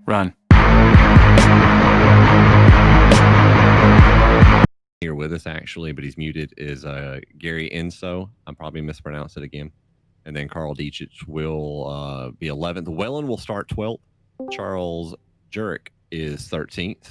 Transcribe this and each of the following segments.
Run. Here with us actually, but he's muted, is Gary Enso. I'm probably mispronounced it again. And then Carl Dietrich will be 11th. Wellen will start 12th. Charles Jurek is 13th.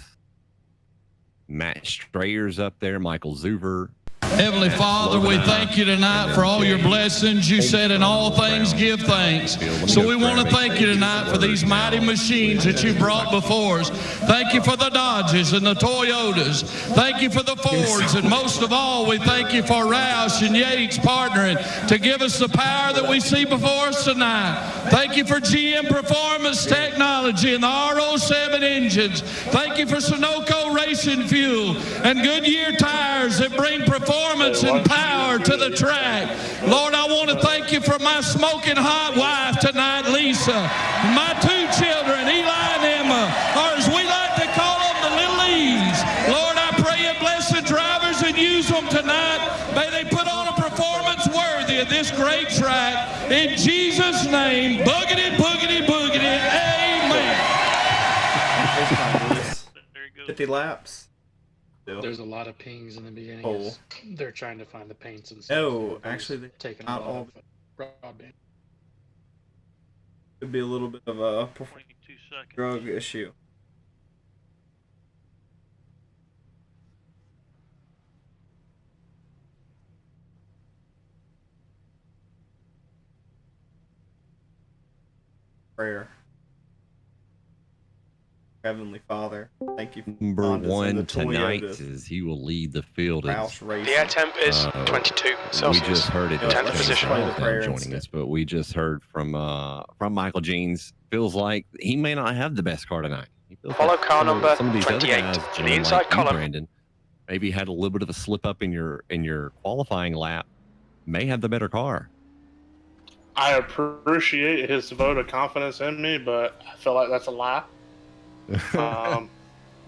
Matt Strayer's up there. Michael Zuver. Heavenly Father, we thank you tonight for all your blessings. You said in all things give thanks. So we want to thank you tonight for these mighty machines that you brought before us. Thank you for the Dodges and the Toyotas. Thank you for the Fords. And most of all, we thank you for Roush and Yates partnering to give us the power that we see before us tonight. Thank you for GM Performance Technology and the RO7 engines. Thank you for Sunoco Racing Fuel and Goodyear tires that bring performance and power to the track. Lord, I want to thank you for my smoking hot wife tonight, Lisa. My two children, Eli and Emma, or as we like to call them, the little E's. Lord, I pray you bless the drivers and use them tonight. May they put on a performance worthy of this great track. In Jesus' name, boogity, boogity, boogity, amen. 50 laps. There's a lot of pings in the beginning. They're trying to find the paints and stuff. Oh, actually, they taking a lot of broadband. Could be a little bit of a drug issue. Prayer. Heavenly Father, thank you. Number one tonight is he will lead the field. The air temp is 22 Celsius. We just heard it. 10th position. Joining us, but we just heard from Michael Jeans. Feels like he may not have the best car tonight. Follow car number 28 to the inside column. Brandon, maybe had a little bit of a slip up in your qualifying lap. May have the better car. I appreciate his vote of confidence in me, but I feel like that's a lie.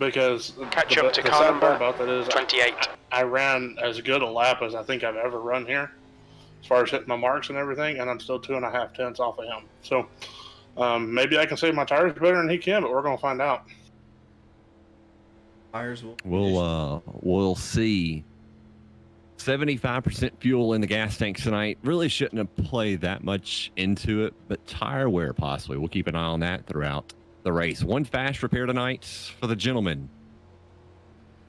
Because catch up to car number about that is 28. I ran as good a lap as I think I've ever run here, as far as hitting my marks and everything, and I'm still 2.5 tenths off of him. So maybe I can save my tires better than he can, but we're gonna find out. Tires we'll see. 75% fuel in the gas tanks tonight. Really shouldn't have played that much into it, but tire wear possibly. We'll keep an eye on that throughout the race. One fast repair tonight for the gentlemen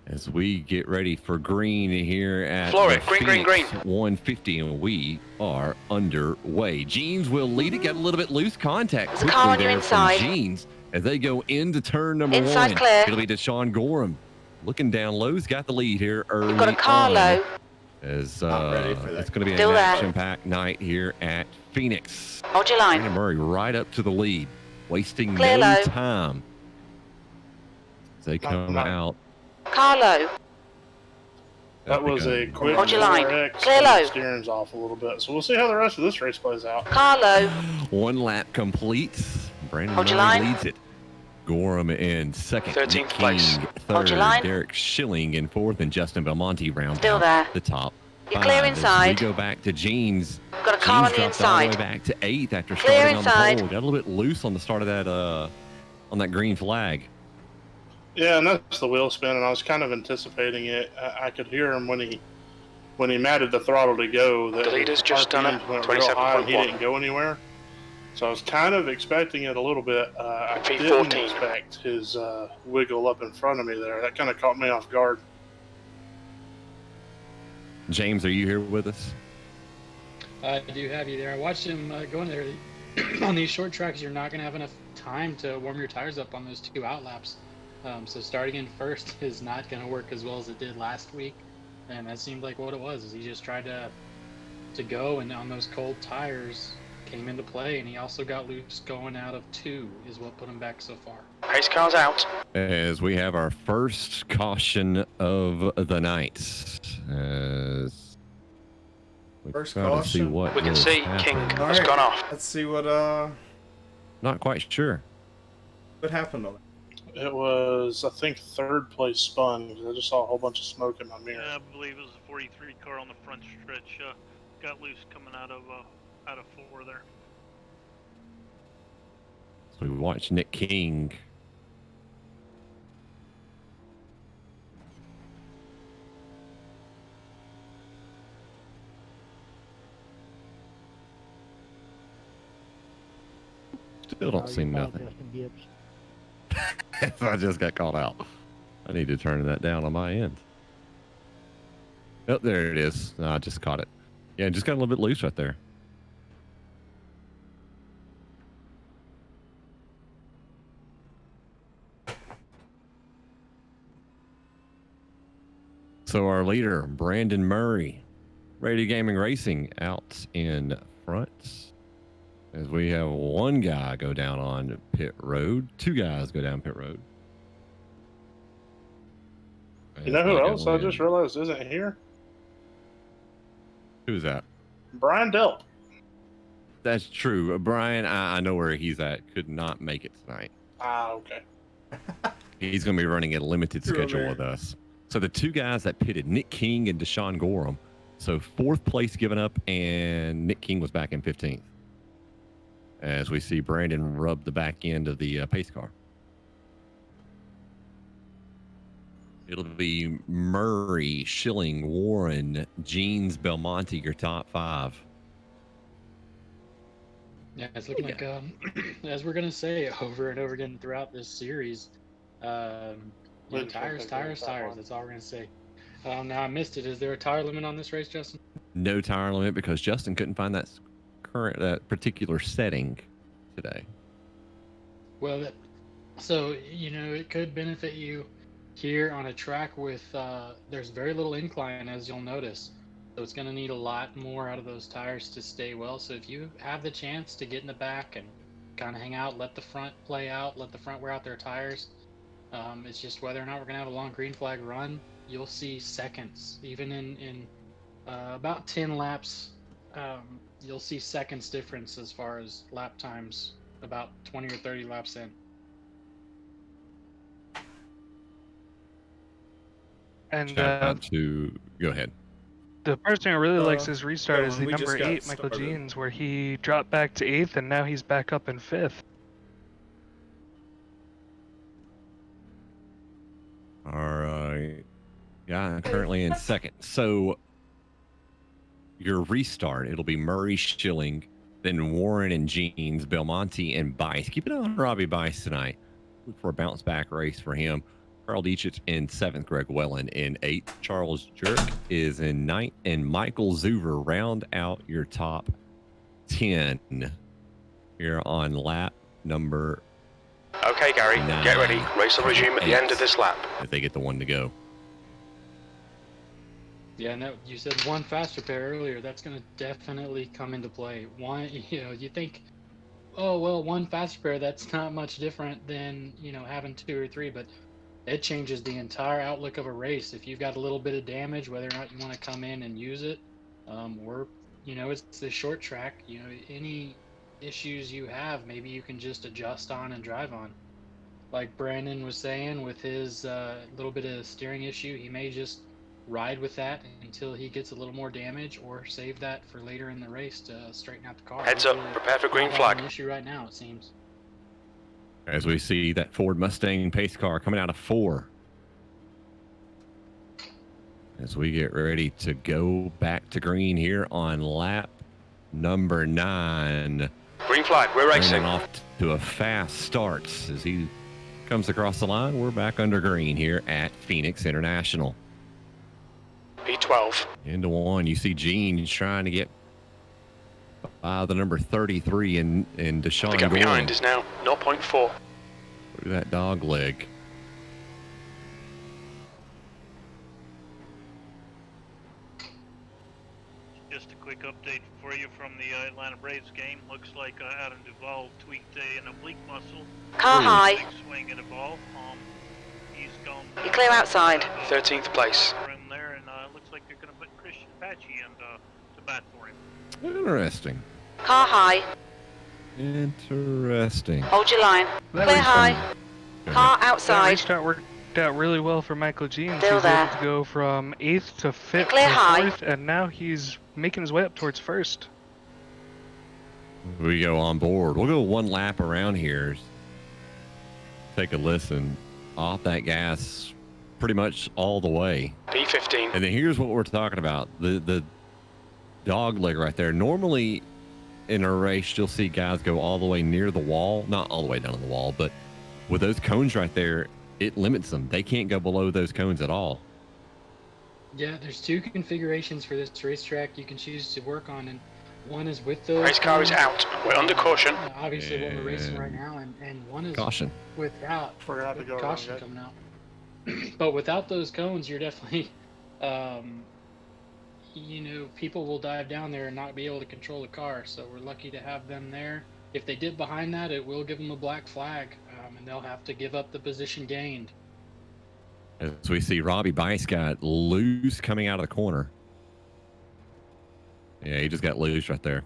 as we get ready for green here at green 150, and we are underway. Jeans will lead it. Got a little bit loose contact There's a car on your inside. Jeans as they go into turn number inside 1. Clear. It'll be Deshaun Gorham looking down low. He's got the lead here early. You've got a car low. As it's going to be Still an there. action-packed night here at Phoenix. Hold your line. Brandon Murray right up to the lead, wasting Clear no low. time. As they come out. Carlo. That was a quick Hold your line. Clear and low. the steering's off a little bit, so we'll see how the rest of this race plays out. Carlo. One lap complete. Brandon Hold your Murray line. leads it. Gorham in second. 13th King, place. third. Hold your line. Derek Schilling in fourth, and Justin Belmonte round Still out there. the top. You're clear five. As inside. we go back to Jeans. Got a car on the Jeans dropped all the inside. way back to 8th after Clear starting inside. on the pole. Got a little bit loose on the start of that on that green flag. Yeah, and that's the wheel spin, and I was kind of anticipating it. I could hear him when he matted the throttle to go. That The leader's just done it, went real high and he 27.1. didn't go anywhere. So I was kind of expecting it a little bit. I didn't P14. expect his wiggle up in front of me there. That kind of caught me off guard. James, are you here with us? I do have you there. I watched him go in there. On these short tracks, you're not going to have enough time to warm your tires up on those 2 out laps. So starting in first is not going to work as well as it did last week. And that seemed like what it was. Is he just tried to go, and on those cold tires came into play, and he also got loose going out of 2 is what put him back so far. Race car's out. As we have our first caution of the night. As we First try to see caution? what We can is see happening. King All has right. gone off. Let's see what Not quite sure. happened on it. It was, I think, 3rd place spun because I just saw a whole bunch of smoke in my mirror. Yeah, I believe it was a 43 car on the front stretch. Got loose coming out of 4 there. So we watched Nick King Still don't see nothing. I just got called out. I need to turn that down on my end. Oh, there it is. No, I just caught it. Yeah, it just got a little bit loose right there. So our leader, Brandon Murray, Radio Gaming Racing out in front. As we have one guy go down on pit road, two guys go down pit road. You know who else I just realized isn't here? Who's that? Brian Delp. That's true. Brian, I know where he's at. Could not make it tonight. Ah, okay. He's going to be running a limited schedule with us. So the two guys that pitted, Nick King and Deshaun Gorham. So fourth place given up, and Nick King was back in 15th. As we see Brandon rub the back end of the pace car. It'll be Murray, Schilling, Warren, Jeans, Belmonte, your top five. Yeah, it's looking like, as we're going to say over and over again throughout this series, tires. That's all we're going to say. Now, I missed it. Is there a tire limit on this race, Justin? No tire limit because Justin couldn't find that particular setting today. Well, so, it could benefit you here on a track with, there's very little incline, as you'll notice. So it's going to need a lot more out of those tires to stay well. So if you have the chance to get in the back and kind of hang out, let the front play out, let the front wear out their tires. It's just whether or not we're going to have a long green flag run. You'll see seconds, even in about 10 laps. You'll see seconds difference as far as lap times, about 20 or 30 laps in. And go ahead. The person who really likes his restart is the number 8, Michael started. Jeans, where he dropped back to 8th and now he's back up in 5th. All right. Yeah, currently in second. So your restart, it'll be Murray, Schilling, then Warren and Jeans, Belmonte, and Bice. Keep an eye on Robbie Bice tonight. Look for a bounce back race for him. Carl Dietrich in 7th, Greg Wellen in 8th, Charles Jerk is in 9th, and Michael Zuver round out your top 10 here on lap number Okay, Gary, 9, get ready. Race will resume at the end of this lap. if they get the one to go. Yeah, no, you said one faster pair earlier. That's going to definitely come into play. One, you think, oh, well, one faster pair, that's not much different than, having 2 or 3, but it changes the entire outlook of a race. If you've got a little bit of damage, whether or not you want to come in and use it, or, it's the short track, any issues you have, maybe you can just adjust on and drive on. Like Brandon was saying, with his little bit of steering issue, he may just ride with that until he gets a little more damage, or save that for later in the race to straighten out the car. Heads up, prepare for green flag. An issue right now, it seems. As we see that Ford Mustang pace car coming out of 4. As we get ready to go back to green here on lap number 9. Green flag, we're racing. Off to a fast start as he comes across the line. We're back under green here at Phoenix International. P12. Into 1, you see Gene trying to get the number 33 in Deshaun The gap Gorham. behind is now 0.4. Look at that dog leg. Just a quick update for you from the Atlanta Braves game. Looks like Adam Duvall tweaked an oblique muscle. Car high. Big swing at a ball. He's gone. You're clear outside. 13th place. Room there, and looks like they're going to put Christian Patchy in to bat for him. Interesting. Car high. Interesting. Hold your line. That Clear high. restart- Car That outside. restart worked out really well for Michael Jeans. Still He's there. able to go from 8th to 5th Clear to high. 4th, and now he's making his way up towards 1st. We go on board. We'll go one lap around here. Take a listen. Off that gas pretty much all the way. P15. And then here's what we're talking about. The dog leg right there. Normally, in a race, you'll see guys go all the way near the wall, not all the way down to the wall, but with those cones right there, it limits them. They can't go below those cones at all. Yeah, there's 2 configurations for this racetrack you can choose to work on, and one is with those. Race car is out. We're under caution. Obviously, what we're racing right now, and one is Caution. without. Forgot to go Caution around, coming out. But without those cones, you're definitely, you know, people will dive down there and not be able to control the car. So we're lucky to have them there. If they dip behind that, it will give them a black flag, and they'll have to give up the position gained. As we see, Robbie Bice got loose coming out of the corner. Yeah, he just got loose right there.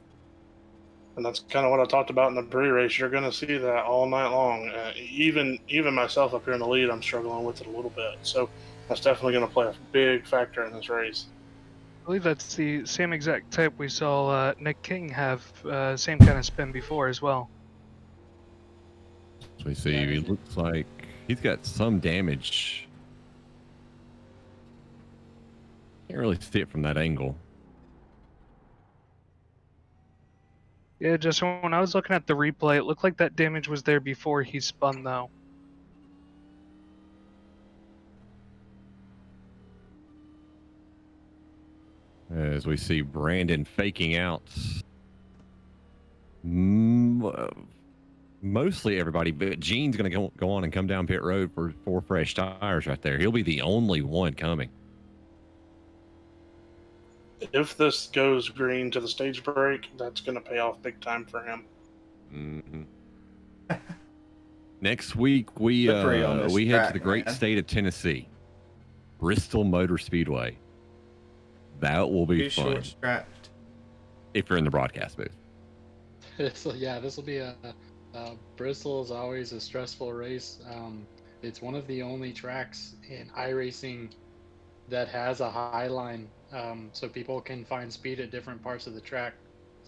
And that's kind of what I talked about in the pre-race. You're going to see that all night long. Even myself up here in the lead, I'm struggling with it a little bit. So that's definitely going to play a big factor in this race. I believe that's the same exact type we saw Nick King have, same kind of spin before as well. So we see, he looks like he's got some damage. Can't really see it from that angle. Yeah, just when I was looking at the replay, it looked like that damage was there before he spun, though. As we see Brandon faking out. Mostly everybody, but Gene's going to go on and come down pit road for 4 fresh tires right there. He'll be the only one coming. If this goes green to the stage break, that's going to pay off big time for him. Mm-hmm. Next week, we head to the great state of Tennessee, Bristol Motor Speedway. That will be fun. Short-strapped. If you're in the broadcast booth. So yeah, this will be Bristol is always a stressful race. It's one of the only tracks in iRacing that has a high line, so people can find speed at different parts of the track.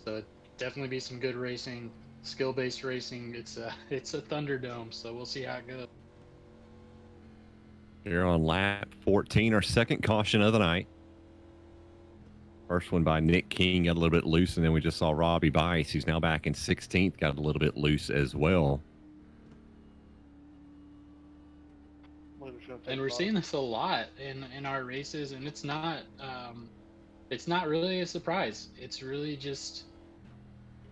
So definitely be some good racing, skill-based racing. It's a Thunderdome, so we'll see how it goes. Here on lap 14, our second caution of the night. First one by Nick King got a little bit loose, and then we just saw Robbie Bice, who's now back in 16th, got a little bit loose as well. And we're seeing this a lot in our races, and it's not really a surprise. It's really just,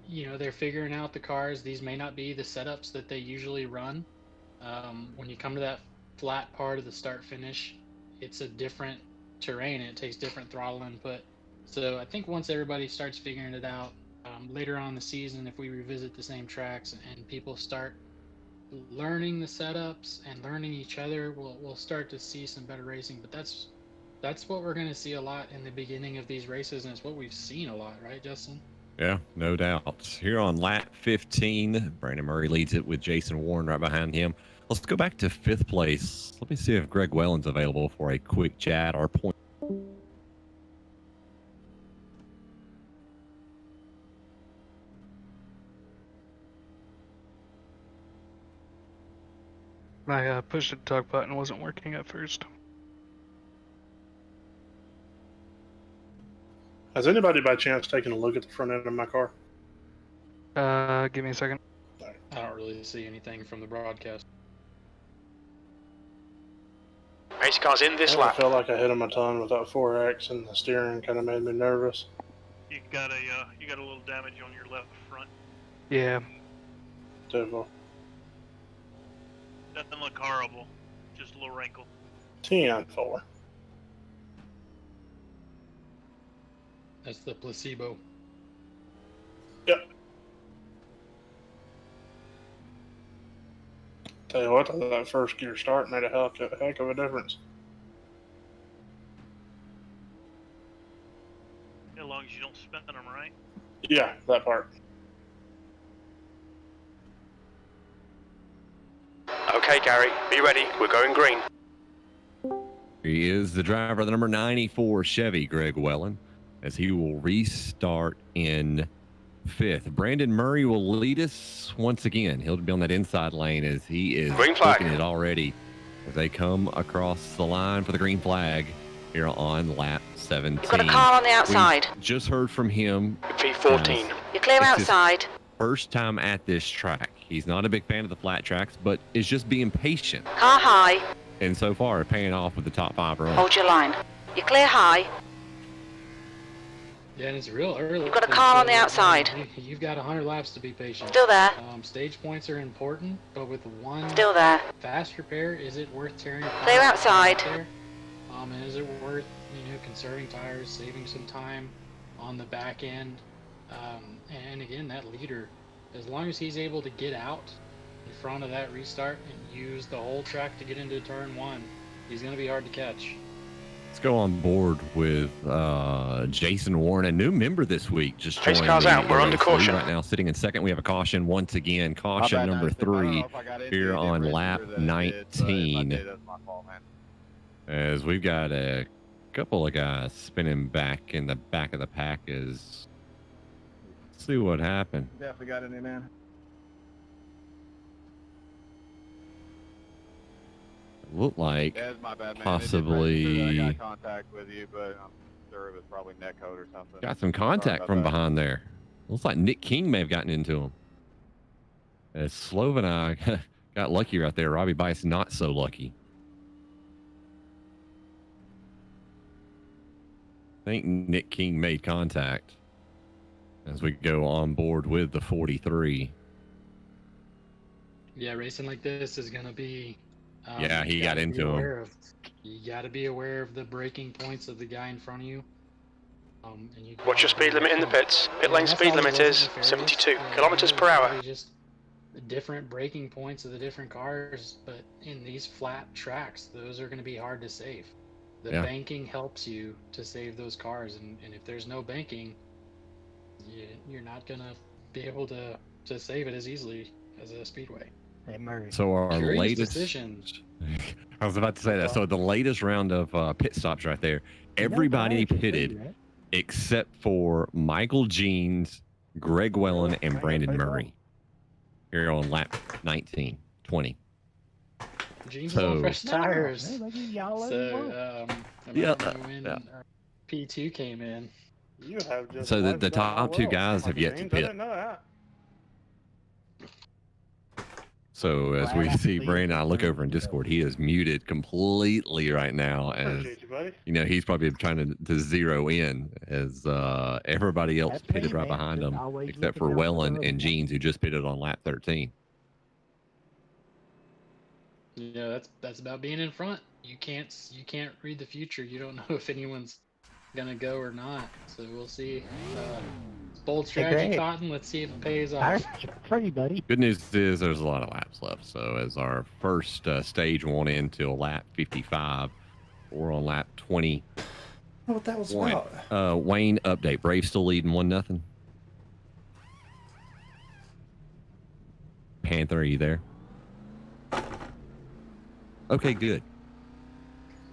you know, they're figuring out the cars. These may not be the setups that they usually run. When you come to that flat part of the start finish, it's a different terrain, and it takes different throttle input. So I think once everybody starts figuring it out, later on in the season, if we revisit the same tracks and people start learning the setups and learning each other, we'll start to see some better racing. But that's what we're going to see a lot in the beginning of these races, and it's what we've seen a lot, right, Justin? Yeah, no doubt. Here on lap 15, Brandon Murray leads it with Jason Warren right behind him. Let's go back to 5th place. Let me see if Greg Welland's available for a quick chat or point. My push to talk button wasn't working at first. Has anybody by chance taken a look at the front end of my car? Give me a second. I don't really see anything from the broadcast. Race car's in this I lap. felt like I hit him a ton with that 4X, and the steering kind of made me nervous. You got a little damage on your left front. Yeah. Typical. Doesn't look horrible, just a little wrinkle. 10-4. That's the placebo. Yep. Tell you what, that first gear start made a heck of a difference. As long as you don't spin them, right? Yeah, that part. Okay, Gary, be ready. We're going green. He is the driver of the number 94 Chevy, Greg Welland, as he will restart in 5th. Brandon Murray will lead us once again. He'll be on that inside lane as he is green flag. taking it already as they come across the line for the green flag here on lap 17. You've got a car on the outside. We just heard from him. P14. You're clear It's his outside. first time at this track. He's not a big fan of the flat tracks, but is just being patient. Car high. And so far, paying off with the top 5 run. Hold your line. You're clear high. Yeah, and it's real early. You've got a car on the outside. You've got 100 laps to be patient. Still there. Stage points are important, but with one Still there. fast repair, is it worth tearing your Clear car outside. out there? And is it worth, conserving tires, saving some time on the back end? And again, that leader, as long as he's able to get out in front of that restart and use the whole track to get into turn 1, he's going to be hard to catch. Let's go on board with Jason Warren, a new member this week. Just Pace joined car's the out. We're under race caution. right now, sitting in second. We have a caution once again. Caution number 3 here on lap 19. As we've got a couple of guys spinning back in the back of the pack. Let's see what happened. Definitely got it in there. Looked like Yeah, it's my bad, man. possibly I got contact with you, but I'm sure it was probably neck code or something. got some contact from behind there. Looks like Nick King may have gotten into him. As Slove and I got lucky right there. Robbie Bice not so lucky. I think Nick King made contact as we go on board with the 43. Yeah, racing like this is going to be... yeah, he got into him. You got to be aware of the braking points of the guy in front of you. Watch your speed limit in the pits. Pit lane speed limit is 72 kilometers per hour. Just the different braking points of the different cars, but in these flat tracks, those are going to be hard to save. The banking helps you to save those cars, and if there's no banking, you're not going to be able to save it as easily as a speedway. Hey, Murray. So our Curious latest decisions. I was about to say that. So the latest round of pit stops right there. Everybody pitted except for Michael Jeans, Greg Wellen, and Brandon Murray. Here on lap 19, 20. Jeans on fresh tires. Hey, So when P2 came in. You have just So the top 2 guys have yet to I pit. didn't know that. So as we see Brandon, I look over in Discord, he is muted completely right now. As Appreciate you, buddy. he's probably trying to zero in as everybody else That's pitted me, right man. behind Just him, always except looking for out for Wellen others. and Jeans, who just pitted on lap 13. That's about being in front. You can't read the future. You don't know if anyone's gonna go or not. So we'll see. Bold strategy, Greg. Cotton. Let's see if it pays off. Tires for you, buddy. Good news is there's a lot of laps left. So as our first stage won't end till lap 55, we're on lap 20. Oh, what that was about. Wayne, update. Braves still leading 1-0. Panther, are you there? Okay, good.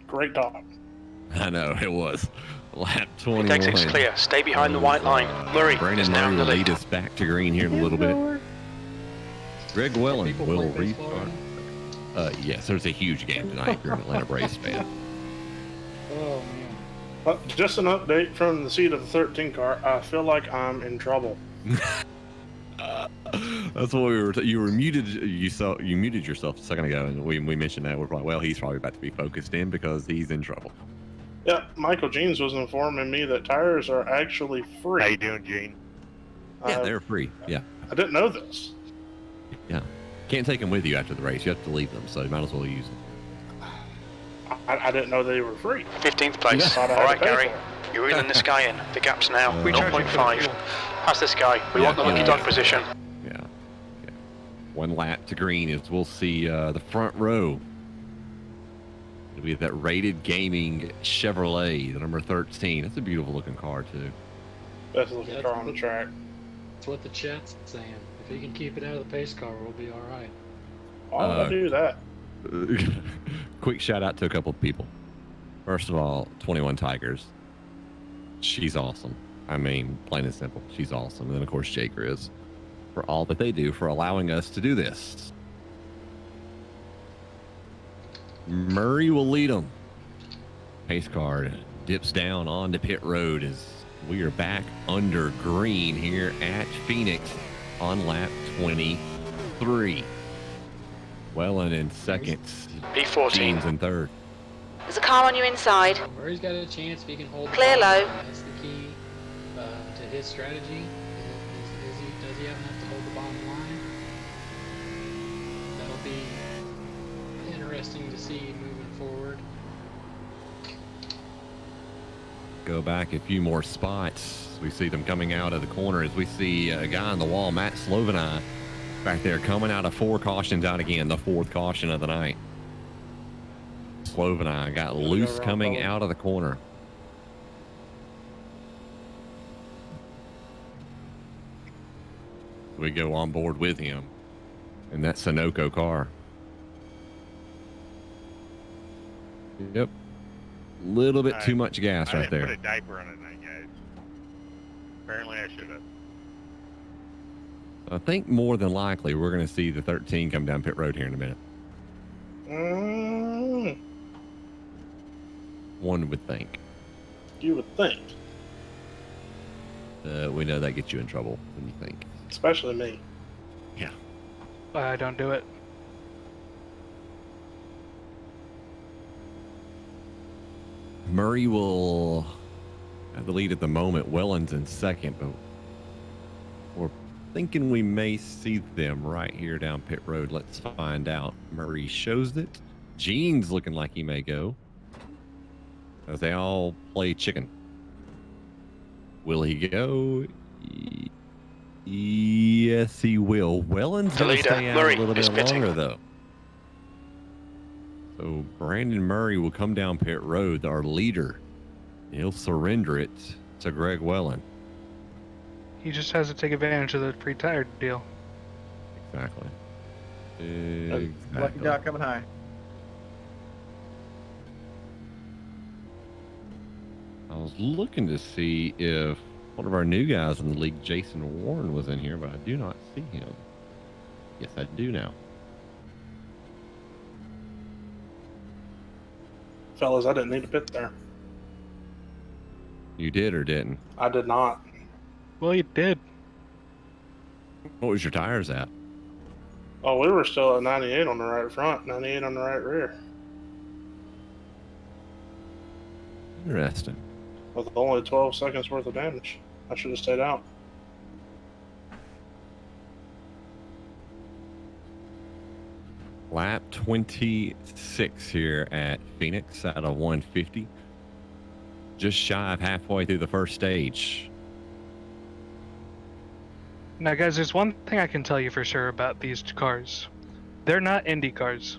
Great dog. I know, it was. Lap 21. Mid exit's clear. Stay behind the white line. Murray is Brandon now Murray in the will lead lead. us back to green here in a little bit. Greg Wellen People will play baseball restart. Yes, there's a huge game tonight if you're an Atlanta Braves fan. Oh man. Just an update from the seat of the 13 car. I feel like I'm in trouble. That's what we were. You were muted. You muted yourself a second ago, and we mentioned that. We're like, well, he's probably about to be focused in because he's in trouble. Yeah, Michael Jeans was informing me that tires are actually free. How you doing, Gene? Yeah, they're free. Yeah, I didn't know this. yeah. Can't take them with you after the race. You have to leave them, so you might as well use them. I didn't know they were free. 15th place. Thought I All had right, to pay Gary. for it. You're reeling this guy in. The gap's now Recharging for the 0.5. fuel. Pass this guy. We want the lucky dog position. Yeah. 1 lap to green as we'll see the front row. It'll be that rated gaming Chevrolet, the number 13. That's a beautiful looking car too. Best looking car on the track. That's what the chat's saying. If he can keep it out of the pace car, we'll be all right. Why would I do that? Quick shout out to a couple of people. First of all, 21 Tigers. She's awesome. I mean, plain and simple, she's awesome. And then of course Jake Grizz for all that they do for allowing us to do this. Murray will lead them. Pace car dips down onto pit road as We are back under green here at Phoenix on lap 23. Welland in second. P14. Jeans in third. There's a car on your inside. Murray's got a chance if he can hold the Clear bottom low. line. That's the key to his strategy. Does he have enough to hold the bottom line? That'll be interesting to see moving forward. Go back a few more spots. We see them coming out of the corner as we see a guy on the wall, Matt Sloveni, back there coming out of 4 cautions out again, the 4th caution of the night. Sloveni got loose coming out of the corner. We go on board with him in that Sunoco car. Yep. Little bit too much gas right there. I didn't put a diaper on it tonight, guys. Apparently I should have. I think more than likely we're going to see the 13 come down pit road here in a minute. One would think. You would think. We know that gets you in trouble when you think. Especially me. Yeah. I don't do it. Murray will have the lead at the moment. Welland's in second, but we're thinking we may see them right here down pit road. Let's find out. Murray shows it. Gene's looking like he may go, as they all play chicken. Will he go? Yes, he will. Welland's The going to leader, stay out Murray, a little is bit pitting. longer, though. So Brandon Murray will come down pit road, our leader. He'll surrender it to Greg Welland. He just has to take advantage of the free tire deal. Exactly. Lucky dog coming high. I was looking to see if one of our new guys in the league, Jason Warren, was in here, but I do not see him. Yes, I do now. Fellas, I didn't need to pit there. You did or didn't? I did not. Well, you did. What was your tires at? Oh, we were still at 98 on the right front, 98 on the right rear. Interesting. With only 12 seconds worth of damage. I should have stayed out. Lap 26 here at Phoenix out of 150. Just shy of halfway through the first stage. Now, guys, there's one thing I can tell you for sure about these cars. They're not Indy cars.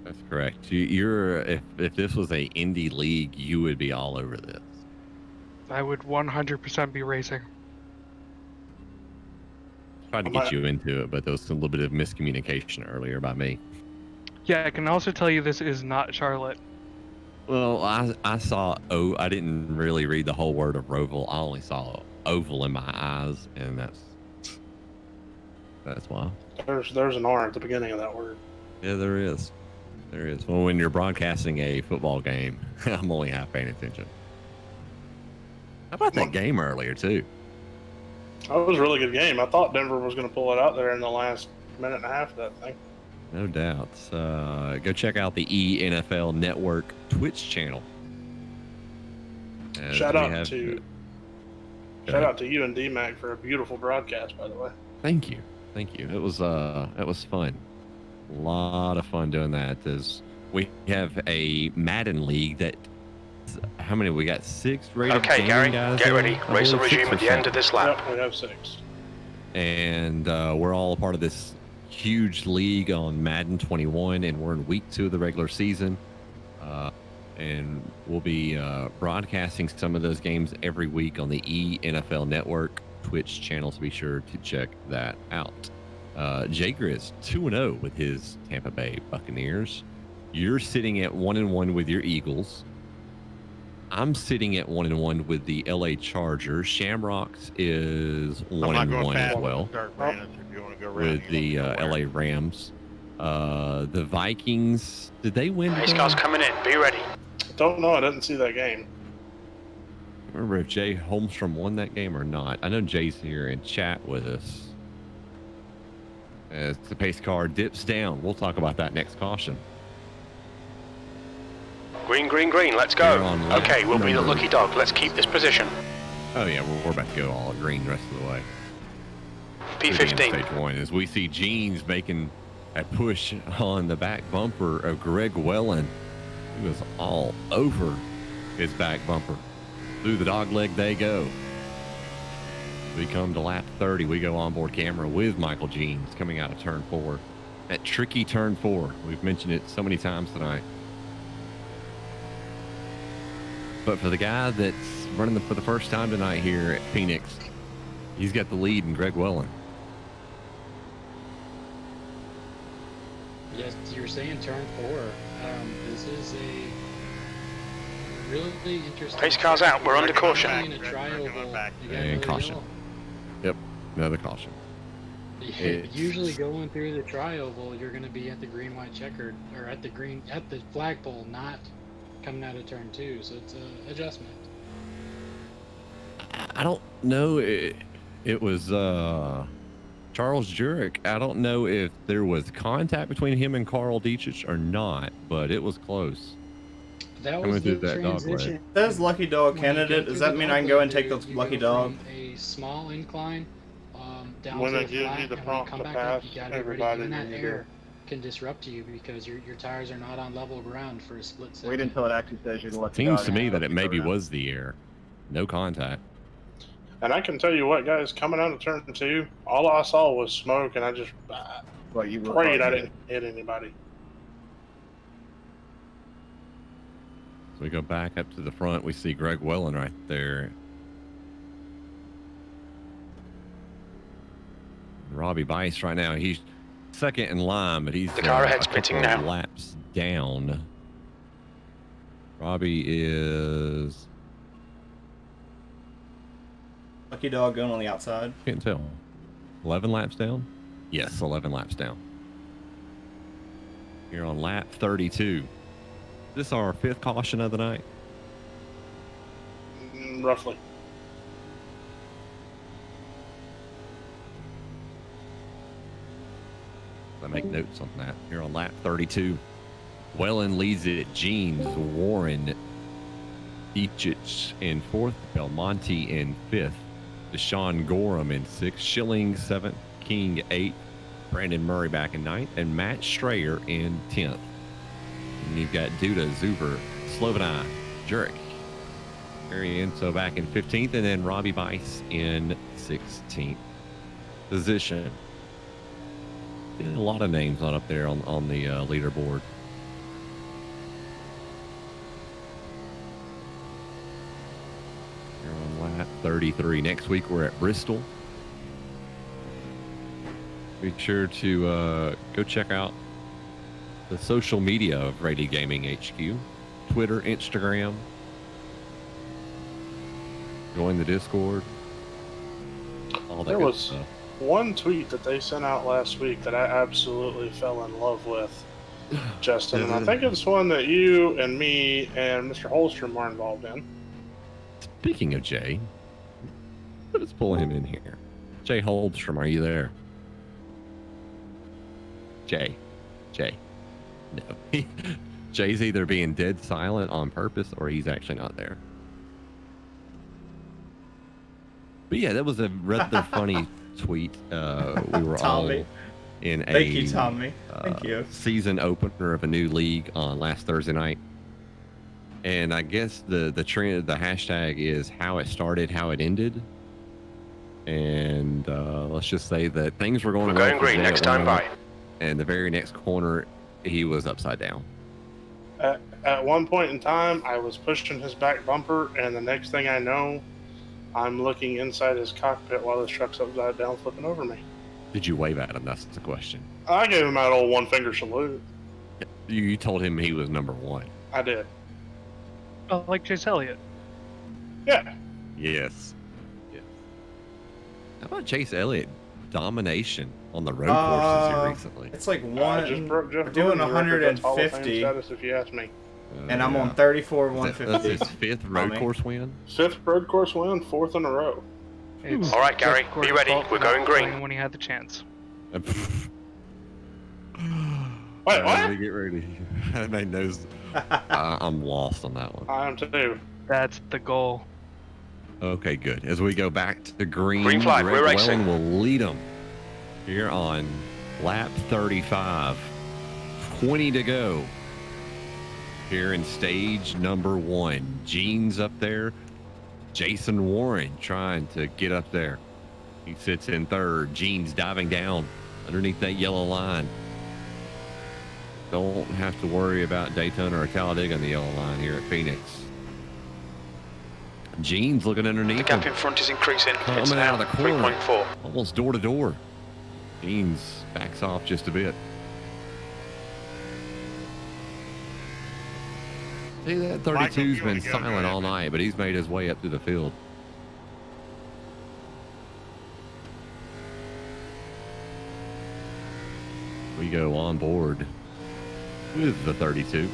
That's correct. You're if this was a Indy league, you would be all over this. I would 100% be racing. Tried to get you into it, but there was a little bit of miscommunication earlier by me. Yeah, I can also tell you this is not Charlotte. Well, I saw I didn't really read the whole word of Roval. I only saw oval in my eyes, and that's why. There's an R at the beginning of that word. Yeah, there is. There is. Well, when you're broadcasting a football game, I'm only half paying attention. How about that game earlier, too? That was a really good game. I thought Denver was going to pull it out there in the last minute and a half of that thing. No doubt. Go check out the ENFL Network Twitch channel. Shout out to you and D-Mac for a beautiful broadcast, by the way. Thank you. It was fun. A lot of fun doing that. As we have a Madden league that. How many we got? 6 rated. Okay, Gary, guys get there? ready. Race will resume at the end of this lap. Yep, we have 6. And we're all a part of this huge league on Madden 21, and we're in week 2 of the regular season. And we'll be broadcasting some of those games every week on the ENFL Network Twitch channel, so be sure to check that out. Jager is 2-0 with his Tampa Bay Buccaneers. You're sitting at 1-1 with your Eagles. I'm sitting at 1-1 with the LA Chargers. Shamrocks is 1-1 as well with the LA Rams. The Vikings, did they win? Race car's coming in. Be ready. Don't know. I didn't see that game. remember if Jay Holmstrom won that game or not. I know Jay's here in chat with us. As the pace car dips down, we'll talk about that next caution. Green, green, green, let's go. Okay, we'll be the lucky dog. Let's keep this position. Oh yeah, we're about to go all green the rest of the way. P15. Stage 1, as we see Jeans making a push on the back bumper of Greg Wellen. He was all over his back bumper. Through the dog leg they go. We come to lap 30. We go on board camera with Michael Jeans coming out of turn 4. That tricky turn 4. We've mentioned it so many times tonight. But for the guy that's running for the first time tonight here at Phoenix, he's got the lead in Greg Wellen. Yes, you were saying turn 4. This is a really interesting. Pace car's out. We're under caution. And caution. Yep, another caution. Usually going through the tri-oval, you're going to be at the green-white checkered, or at the flagpole, not coming out of turn 2. So it's an adjustment. I don't know. It was Charles Jurek. I don't know if there was contact between him and Carl Dietrich or not, but it was close. That was the that transition. There's lucky dog candidate. Does that mean I can go and take the lucky dog? A small incline down When to it the gives flat, you the and when you prompt come to back pass, up, you gotta be ready. everybody And that needs air can disrupt you because your tires are not on level ground for a split second. Wait until it actually says you're the lucky Seems dog. to me that it maybe was the air. No contact. And I can tell you what, guys, coming out of turn 2, all I saw was smoke, and I just prayed I didn't hit anybody. So we go back up to the front. We see Greg Wellen right there. Robbie Bice right now. He's second in line, but he's The car ahead's a couple pitting now. laps down. Robbie is... Lucky dog going on the outside. Can't tell. 11 laps down? Yes, 11 laps down. Here on lap 32. This is our 5th caution of the night. Roughly. I make notes on that. Here on lap 32. Wellen leads it. Jeans, Warren, Dietrich in 4th, Belmonte in 5th, Deshaun Gorham in 6th, Schilling 7th, King 8th, Brandon Murray back in 9th, and Matt Strayer in 10th. And you've got Duda, Zuber, Slovenai, Jurek, Arienzo back in 15th, and then Robbie Bice in 16th position. A lot of names on up there on the leaderboard. Here on lap 33. Next week we're at Bristol. Be sure to go check out the social media of Rady Gaming HQ. Twitter, Instagram. Join the Discord. All that There good was stuff. one tweet that they sent out last week that I absolutely fell in love with, Justin, and I think it's one that you and me and Mr. Holstrom are involved in. Speaking of Jay, let's pull him in here. Jay Holdstrom, are you there? Jay. No. Jay's either being dead silent on purpose or he's actually not there. But yeah, that was a rather funny tweet. We were Tommy. all in a Thank you, Tommy. Thank you. Season opener of a new league on last Thursday night. And I guess the trend, the hashtag is how it started, how it ended. And let's just say that things were going well. Going green, next time by. And the very next corner, he was upside down. At one point in time, I was pushing his back bumper, and the next thing I know, I'm looking inside his cockpit while his truck's upside down, flipping over me. Did you wave at him? That's the question. I gave him that old one-finger salute. You told him he was number 1. I did. Oh, like Chase Elliott. Yeah. Yes. How about Chase Elliott? Domination on the road courses here recently. It's like I just broke Jeff we're doing Gordon's record. That's Hall of Fame 150. status, if you ask me. And I'm on 34 150. That's his fifth road course win. Fifth road course win, fourth in a row. All right, Gary, be ready. We're going green. When he had the chance. Wait, what? Let me get ready. My nose. I'm lost on that one. I am too. That's the goal. Okay, good. As we go back to the green flag, Greg we're racing. Wellen will lead them here on lap 35. 20 to go here in stage number 1. Gene's up there. Jason Warren trying to get up there. He sits in third. Gene's diving down underneath that yellow line. Don't have to worry about Daytona or Talladega on the yellow line here at Phoenix. Gene's looking underneath The gap him. in front is increasing. It's Coming out now of the corner. 3.4. Almost door to door. Gene's backs off just a bit. See, that 32's been silent all night, but he's made his way up to the field. We go on board with the 32.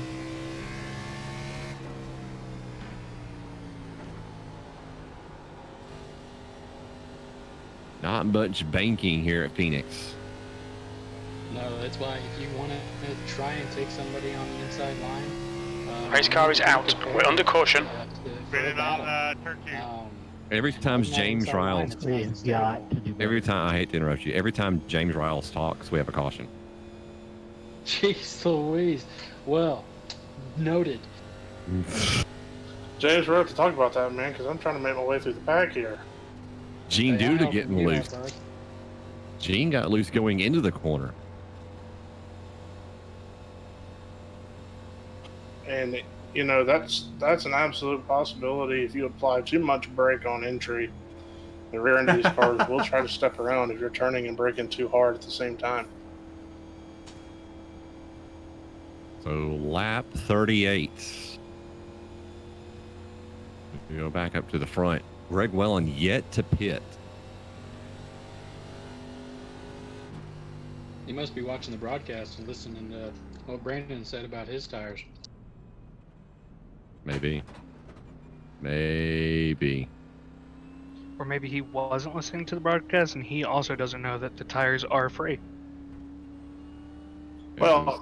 Not much banking here at Phoenix. No, that's why if you want to try and take somebody on the inside line, Race car is out. We're under caution. Turn 2. Every time James Riles, every time, I hate to interrupt you, every time James Riles talks, we have a caution. Jeez Louise. Well, noted. James, we're going to have to talk about that, man, because I'm trying to make my way through the pack here. Gene Hey, I Duda know getting you loose. have, bud. Gene got loose going into the corner. And, you know, that's an absolute possibility. If you apply too much brake on entry, the rear end of these cars will try to step around if you're turning and braking too hard at the same time. So lap 38. We go back up to the front. Greg Wellen yet to pit. You must be watching the broadcast and listening to what Brandon said about his tires. Maybe. Maybe. Or maybe he wasn't listening to the broadcast and he also doesn't know that the tires are free. Well,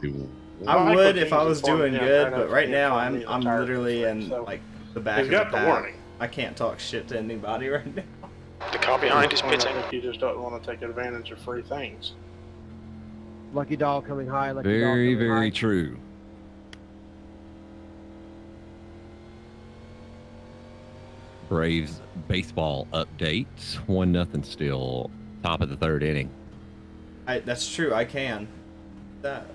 I would if I was Michael doing King's good, informed but him, right he now informed me I'm the tires literally are free, in so like the back he's of got the the pack. warning. I can't talk shit to anybody right now. The car behind is I pitting. think he just doesn't want to take advantage of free things. Lucky dog coming high. Lucky Very, dog coming very high. true. Braves baseball update. 1-0 still. Top of the third inning. That's true. I can. That.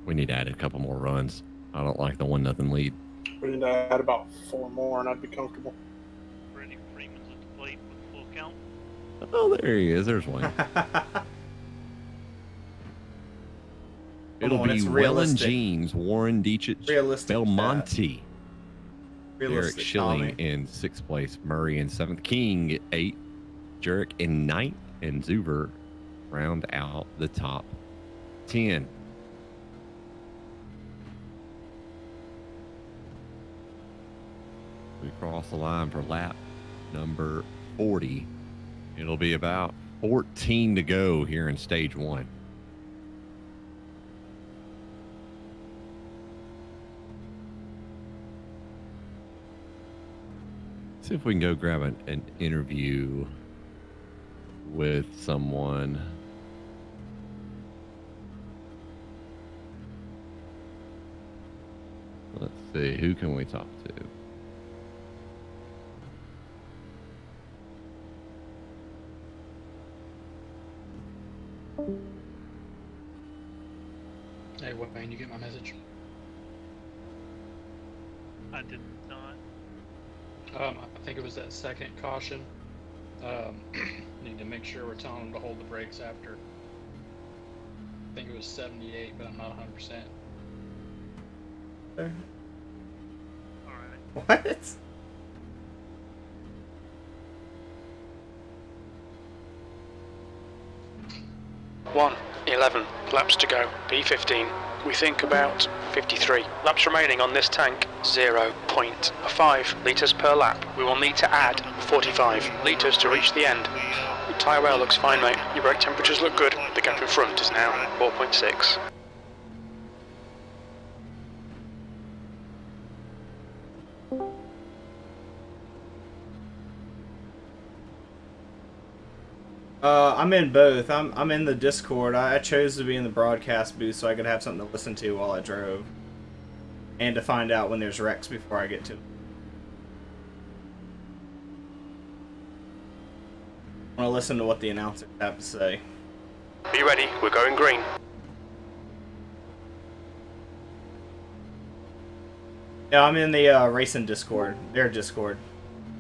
We need to add a couple more runs. I don't like the 1-0 lead. We need to add about 4 more, and I'd be comfortable. Freddie Freeman's at the plate with full count. Oh, there he is. There's one. It'll on, be it's Wellen realistic. James, Warren Dietrich, Realistic, Belmonte, Eric Realistic, Schilling Tommy. in 6th place, Murray in 7th, King 8th, Jurek in 9th, and Zuber round out the top 10. We cross the line for lap number 40. It'll be about 14 to go here in stage 1. See if we can go grab an interview with someone. Let's see, who can we talk to? Hey, Wayne, you get my message? I did not. I think it was that second caution. Need to make sure we're telling them to hold the brakes after. I think it was 78, but I'm not 100%. Alright. What? One, 11 laps to go. P15. We think about 53. Laps remaining on this tank, 0.5 litres per lap. We will need to add 45 litres to reach the end. Your tyre wear looks fine, mate. Your brake temperatures look good. The gap in front is now 4.6. I'm in both. I'm in the Discord. I chose to be in the broadcast booth so I could have something to listen to while I drove. And to find out when there's wrecks before I get to it. I want to listen to what the announcers have to say. Be ready, we're going green. Yeah, I'm in the racing Discord. Their Discord.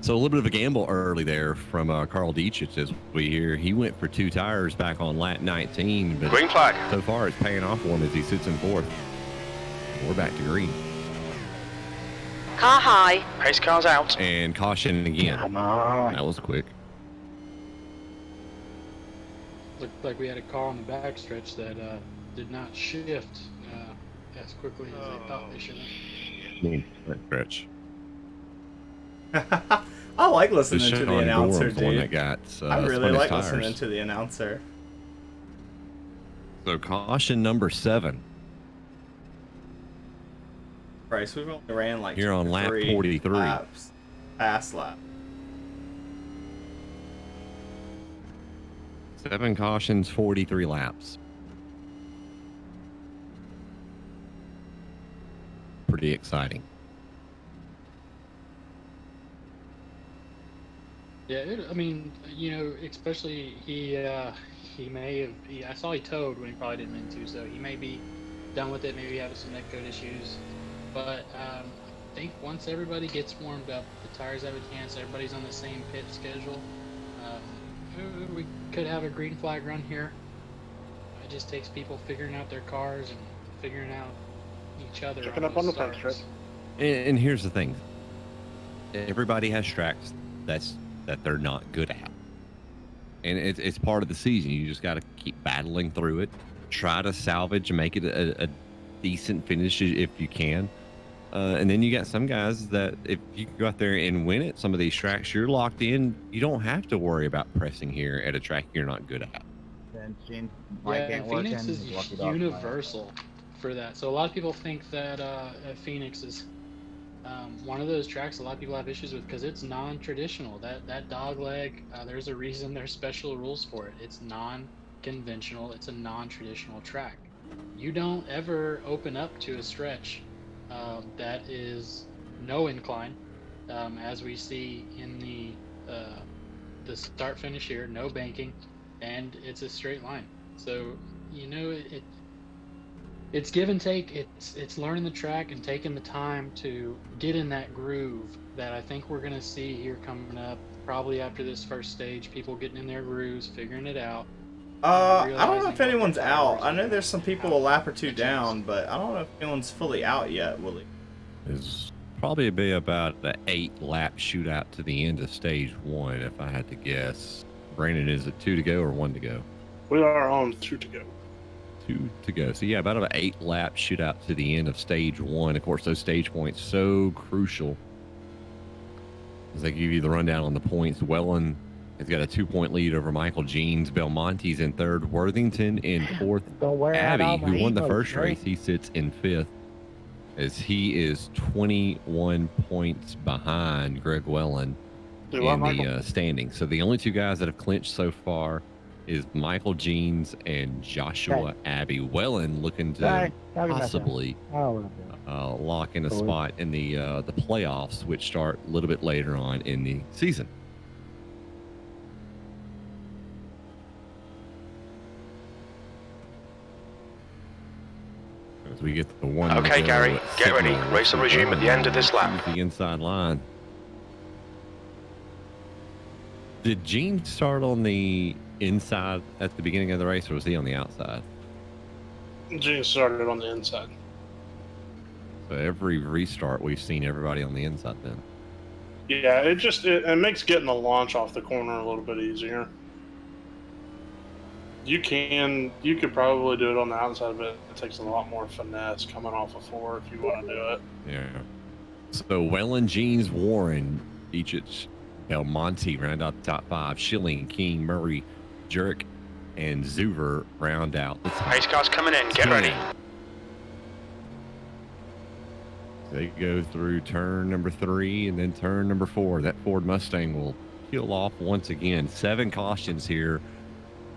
So a little bit of a gamble early there from Carl Dietrich, as we hear. He went for 2 tires back on lap 19, but green flag. So far it's paying off for him as he sits in 4th. We're back to green. Car high. Pace car's out. And caution again. Come on. That was quick. Looked like we had a car on the backstretch that did not shift as quickly as they thought they should have. Stretch. I like listening to the announcer, the one that dude. got, I really like tires. listening to the announcer. So caution number 7. Bryce, we've only ran like Here on lap 43. Laps. Past lap. 7 cautions, 43 laps. Pretty exciting. Yeah, I mean, you know, especially he may have. I saw he towed when he probably didn't mean to, so he may be done with it. Maybe having some netcode issues, but I think once everybody gets warmed up, the tires have a chance. Everybody's on the same pit schedule. We could have a green flag run here. It just takes people figuring out their cars and figuring out each other. Checking up on the front stretch. And here's the thing. Everybody has tracks that they're not good at. And it's part of the season. You just got to keep battling through it. Try to salvage and make it a decent finish if you can. And then you got some guys that if you go out there and win at some of these tracks, you're locked in. You don't have to worry about pressing here at a track you're not good at. Yeah, Phoenix is universal for that. So a lot of people think that Phoenix is one of those tracks a lot of people have issues with because it's non-traditional. That dog leg, there's a reason there's special rules for it. It's non-conventional. It's a non-traditional track. You don't ever open up to a stretch that is no incline, as we see in the start finish here, no banking, and it's a straight line. So you know it's give and take. It's learning the track and taking the time to get in that groove that I think we're gonna see here coming up. Probably after this first stage, people getting in their grooves, figuring it out. I don't know if anyone's out. I know there's some people a lap or 2 down, but I don't know if anyone's fully out yet, Willie. There's probably be about an 8-lap shootout to the end of stage 1, if I had to guess. Brandon, is it 2 to go or 1 to go? We are on 2 to go. 2 to go. So yeah, about an 8-lap shootout to the end of stage 1. Of course, those stage points so crucial as they give you the rundown on the points. Welland has got a 2-point lead over Michael Jeans. Belmonte's in 3rd. Worthington in 4th. Abby, who won the first race, he sits in 5th as he is 21 points behind Greg Welland in the standing. So the only 2 guys that have clinched so far is Michael Jeans and Joshua Abbey. Welland looking to possibly lock in a spot in the playoffs, which start a little bit later on in the season. As we get the 1. Okay, Gary, get ready. Race will resume at the end of this lap. The inside line. Did Gene start on the inside at the beginning of the race, or was he on the outside? Gene started on the inside. So every restart, we've seen everybody on the inside then. Yeah, it makes getting the launch off the corner a little bit easier. You could probably do it on the outside, but it takes a lot more finesse coming off of 4 if you want to do it. Yeah. So Welland, Jeans, Warren, Beechich, Belmonte round out the top 5. Schilling, King, Murray, Jurek, and Zuver round out the top. Pace cars coming in. Get ready. They go through turn number 3 and then turn number 4. That Ford Mustang will peel off once again. 7 cautions here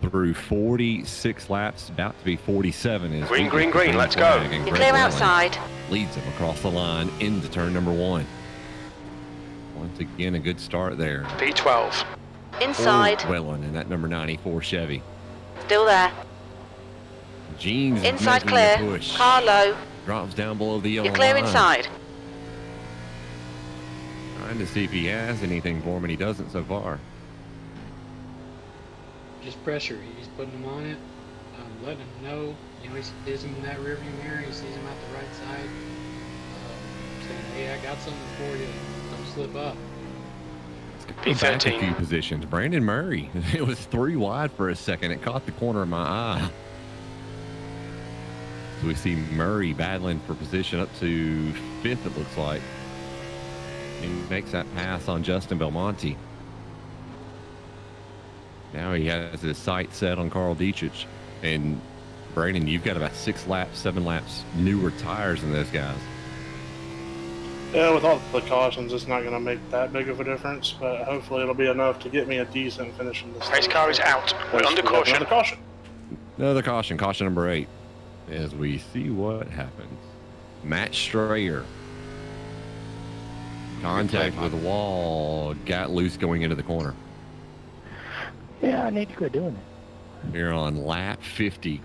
through 46 laps, about to be 47. Is Green, green, green. Let's go. You're clear outside. Leads them across the line into turn number 1. Once again, a good start there. P12. Inside. Welland in that number 94 Chevy. Still there. Jeans Inside making clear. the push. Car low. Drops down below the yellow You're clear line. inside. Trying to see if he has anything for him, and he doesn't so far. Just pressure. He's putting him on it. Letting him know. You know, he sees him in that rearview mirror. He sees him out the right side. Saying, hey, I got something for you. Don't slip up. Go back a P13. few positions. Brandon Murray. It was 3 wide for a second. It caught the corner of my eye. So we see Murray battling for position up to 5th, it looks like. He makes that pass on Justin Belmonte. Now he has his sights set on Carl Dietrich. And Brandon, you've got about 6 laps, 7 laps newer tires than those guys. Yeah, with all the cautions, it's not going to make that big of a difference, but hopefully it'll be enough to get me a decent finish in this. Pace car is out. We're under caution. Another caution. Another caution, caution number 8. As we see what happens. Matt Strayer. Contact with the wall. Got loose going into the corner. Yeah, I need to quit doing it. Here on lap 50.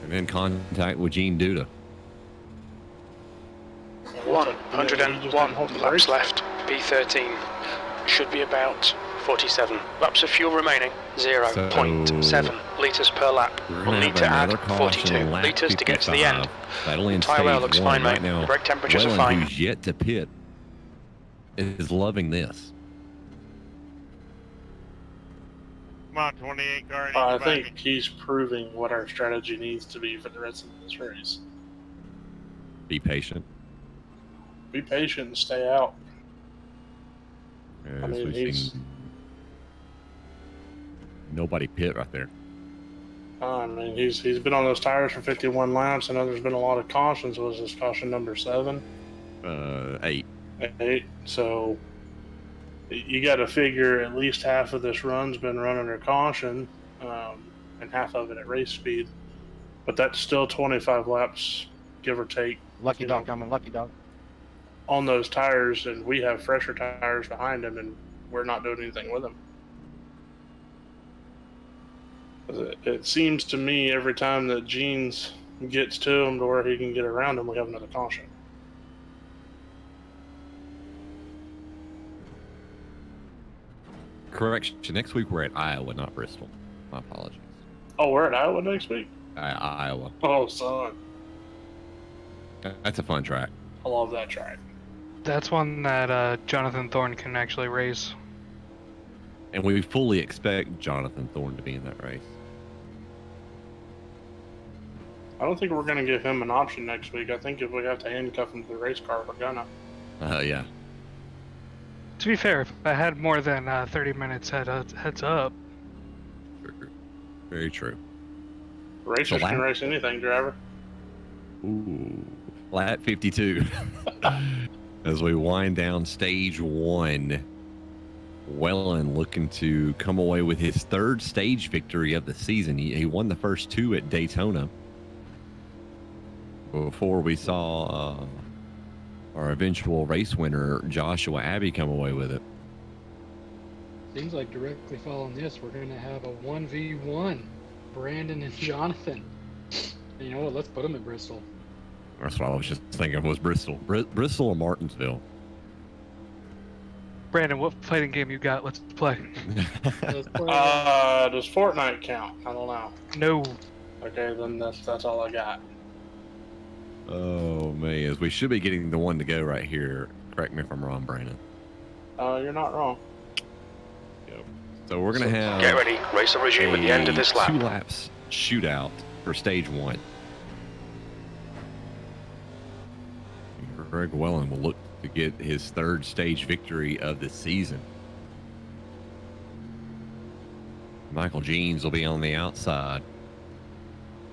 And then contact with Gene Duda. 101 laps left. B13 should be about 47. Laps of fuel remaining. 0.7 litres per lap. We'll need to add 42 litres to get to the end. That'll end Tyre wear looks stage fine, one. mate. Right now, Brake temperatures are Welland, fine. who's yet to pit, is loving this. Come on, 28 car. I think he's proving what our strategy needs to be for the rest of this race. Be patient. Be patient and stay out. As I mean, we've he's- seen nobody pit right there. I mean, he's been on those tires for 51 laps. I know there's been a lot of cautions. Was this caution number 7? 8. 8. So you got to figure at least half of this run's been run under caution, and half of it at race speed. But that's still 25 laps, give or take. Lucky dog coming, lucky dog. On those tires, and we have fresher tires behind him, and we're not doing anything with them. It seems to me every time that Jeans gets to him to where he can get around him, we have another caution. Correction. Next week we're at Iowa, not Bristol. My apologies. Oh, we're at Iowa next week? Iowa. Oh, son. That's a fun track. I love that track. That's one that Jonathan Thorne can actually race. And we fully expect Jonathan Thorne to be in that race. I don't think we're going to give him an option next week. I think if we have to handcuff him to the race car, we're going to. Yeah. To be fair, if I had more than 30 minutes heads up. Very true. Racers can race anything, driver. Ooh. Lap 52. As we wind down stage 1. Welland looking to come away with his 3rd stage victory of the season. He won the first 2 at Daytona. Before we saw our eventual race winner, Joshua Abbey, come away with it. Seems like directly following this, we're going to have a 1v1. Brandon and Jonathan. You know what? Let's put them at Bristol. That's what I was just thinking was Bristol. Bristol or Martinsville? Brandon, what fighting game you got? Let's play. Let's play. Does Fortnite count? I don't know. No. Okay, then that's all I got. Oh, man. We should be getting the one to go right here. Correct me if I'm wrong, Brandon. You're not wrong. Yep. So we're going to have... Get ready. Race will resume at the end of this lap. 2 laps shootout for stage 1. Greg Wellen will look to get his 3rd stage victory of the season. Michael Jeans will be on the outside.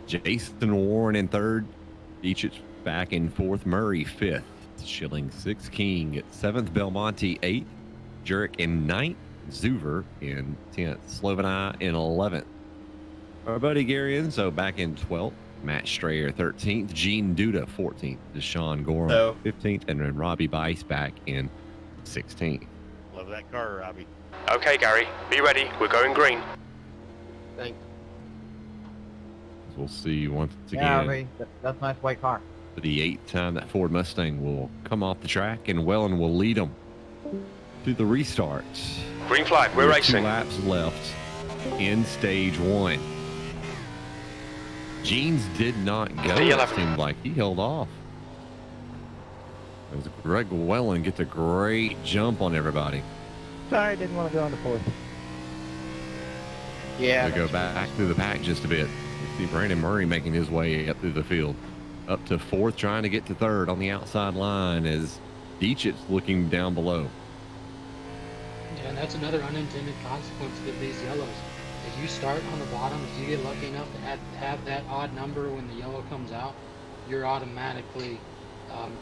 Jason Warren in 3rd. Dietrich back in 4th. Murray 5th. Schilling 6th. King 7th. Belmonte 8th. Jurek in 9th. Zuver in 10th. Sloveni in 11th. Our buddy Gary Enzo back in 12th. Matt Strayer 13th. Gene Duda 14th. Deshaun Gorham 15th. And then Robbie Bice back in 16th. Love that car, Robbie. Okay, Gary. Be ready. We're going green. Thanks. We'll see once again. Yeah, I mean, that's a nice white car. For the 8th time that Ford Mustang will come off the track, and Wellen will lead them to the restarts. Green flag. We're racing. 2 laps left in stage 1. Jeans did not go. It seemed like he held off. As Greg Wellen gets a great jump on everybody. Sorry, didn't want to go on the 4th. Yeah. To go back through the pack just a bit. You see Brandon Murray making his way up through the field. Up to 4th, trying to get to 3rd on the outside line as Dietrich's looking down below. Yeah, and that's another unintended consequence of these yellows. If you start on the bottom, if you get lucky enough to have that odd number when the yellow comes out, you're automatically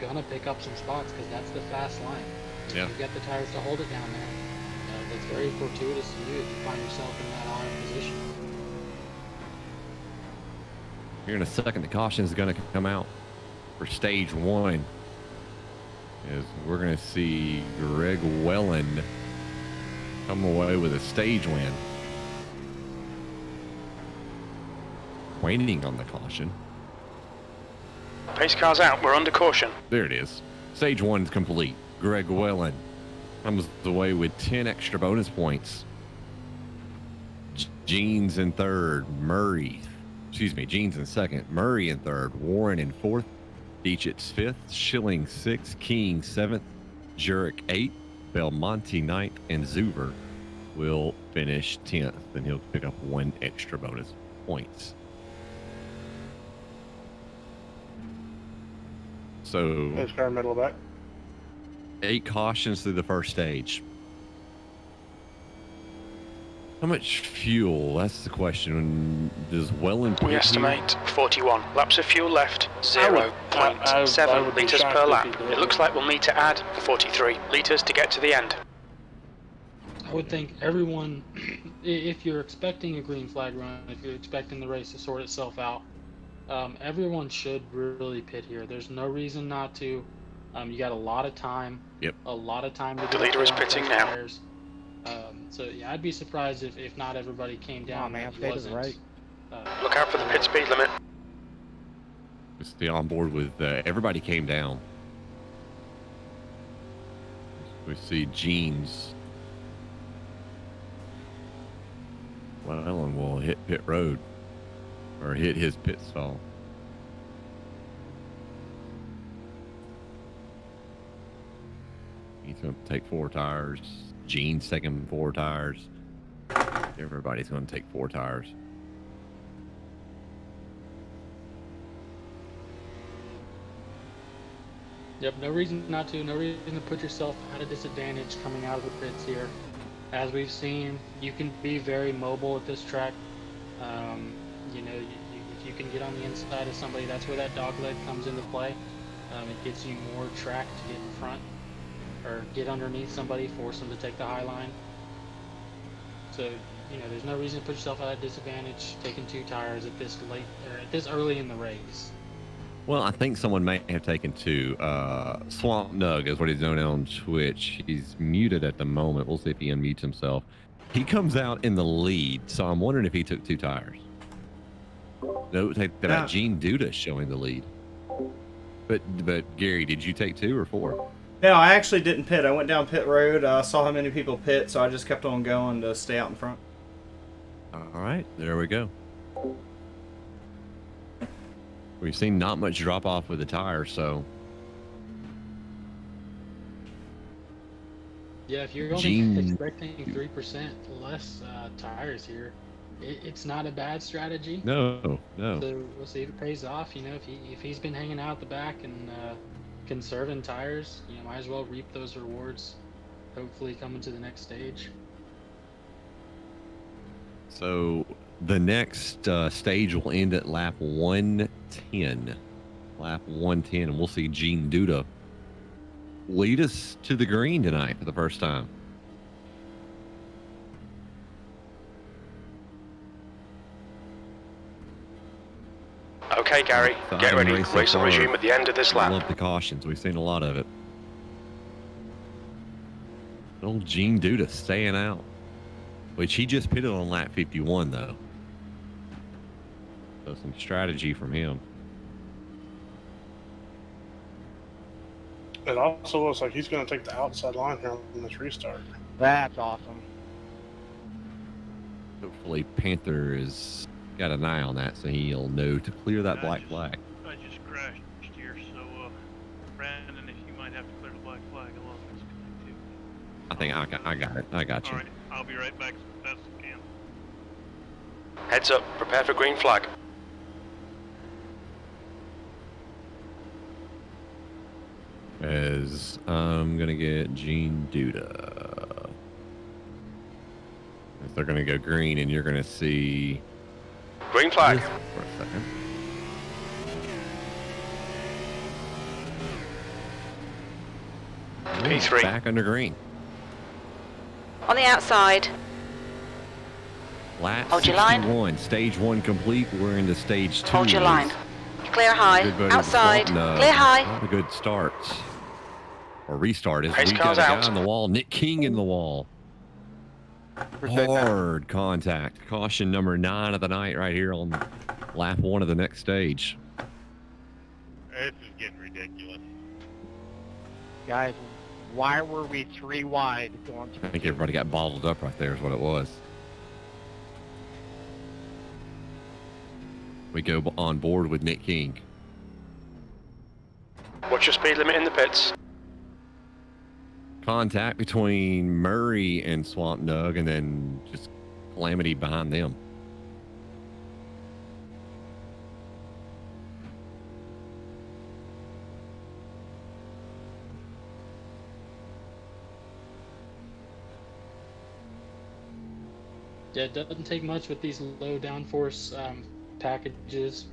going to pick up some spots because that's the fast line. Yeah. You've got the tires to hold it down there. It's very fortuitous to you if you find yourself in that odd position. Here in a second, the caution is going to come out for stage 1. As we're going to see Greg Wellen come away with a stage win. Waiting on the caution. Pace car's out. We're under caution. There it is. Stage 1's complete. Greg Wellen comes away with 10 extra bonus points. Jeans in 3rd. Jeans in 2nd. Murray in 3rd. Warren in 4th. Dietrich's 5th. Schilling 6th. King 7th. Jurek 8th. Belmonte 9th. And Zuver will finish 10th. And he'll pick up 1 extra bonus points. So, This car middle back. 8 cautions through the first stage. How much fuel? That's the question. Does Wellen pit We estimate here? 41. Laps of fuel left. 0.7 litres per lap. It looks like we'll need to add 43 litres to get to the end. I would think everyone, if you're expecting a green flag run, if you're expecting the race to sort itself out, everyone should really pit here. There's no reason not to. You got a lot of time. Yep. A lot of time to. The leader is pitting now. Tires. So yeah, I'd be surprised if not everybody came down. Oh man, stay to the right. Look out for the pit speed limit. Stay on board with everybody came down. We see Jeans. Wellen will hit pit road or hit his pit stall. He's going to take 4 tires. Gene's taking 4 tires. Everybody's going to take 4 tires. Yep, no reason not to. No reason to put yourself at a disadvantage coming out of the pits here. As we've seen, you can be very mobile at this track. You know, if you can get on the inside of somebody, that's where that dog leg comes into play. It gives you more track to get in front or get underneath somebody, force them to take the high line. So, you know, there's no reason to put yourself at a disadvantage taking 2 tires at this late or at this early in the race. Well, I think someone may have taken 2. SwampNugg is what he's known on Twitch. He's muted at the moment. We'll see if he unmutes himself. He comes out in the lead, so I'm wondering if he took 2 tires. No, take that. Gene Duda showing the lead. But Gary, did you take 2 or 4? No, I actually didn't pit. I went down pit road. Saw how many people pit, so I just kept on going to stay out in front. All right, there we go. We've seen not much drop off with the tires, so Yeah, if you're only Gene- expecting 3% less tires here, it's not a bad strategy. no. So we'll see if it pays off. You know, if he's been hanging out the back and conserving tires, you know, might as well reap those rewards. Hopefully, coming to the next stage. So the next stage will end at lap 110. Lap 110, and we'll see Gene Duda lead us to the green tonight for the first time. Okay, Gary, get ready. Race will resume at the end of this I lap. love the cautions. We've seen a lot of it. Old Gene Duda staying out, which he just pitted on lap 51, though. So some strategy from him. It also looks like he's going to take the outside line here on this restart. That's awesome. Hopefully Panther has got an eye on that, so he'll know to clear that black flag. I just crashed here, so Brandon, if you might have to clear the black flag, along this too. I think I got it. I got you. All right, I'll be right back as fast as I can. Heads up, prepare for green flag. As I'm gonna get Gene Duda. If they're gonna go green, and you're gonna see Green flag. this for a second. P3. Back under green. On the outside. Lap Hold your line. 61. Stage 1 complete. We're into stage 2. Hold your line. Clear high. Good buddy, Outside. SwampNugg. Clear high. Not a good start. Or restart. Pace We got car's a guy out. on the wall. Nick King in the wall. Hard contact. Caution number 9 of the night right here on lap 1 of the next stage. This is getting ridiculous. Guys, why were we 3 wide going I think everybody got bottled up right there is what it was. We go on board with Nick King. What's your speed limit in the pits? Contact between Murray and SwampNugg, and then just calamity behind them. Yeah, it doesn't take much with these low downforce packages.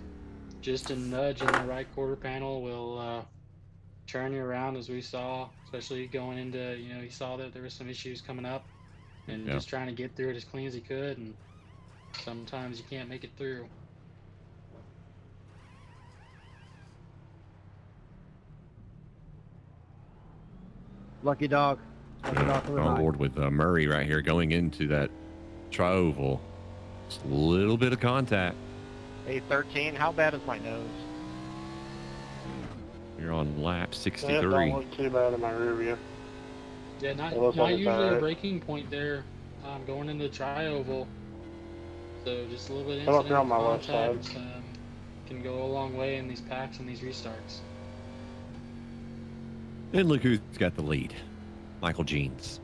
Just a nudge in the right quarter panel will turn you around, as we saw, especially going into, you know, he saw that there was some issues coming up and just trying to get through it as clean as he could, and sometimes you can't make it through. Lucky dog. Lucky dog for the On night. board with Murray right here going into that tri-oval. Just a little bit of contact. Hey, 13, how bad is my nose? You're on lap That 63. don't look too bad in my rear view. Yeah, not It looks like it's usually a alright. breaking point there, going into the tri-oval. So just a little bit of Come up here on my incidental left side. contact can go a long way in these packs and these restarts. And look who's got the lead. Michael Jeans.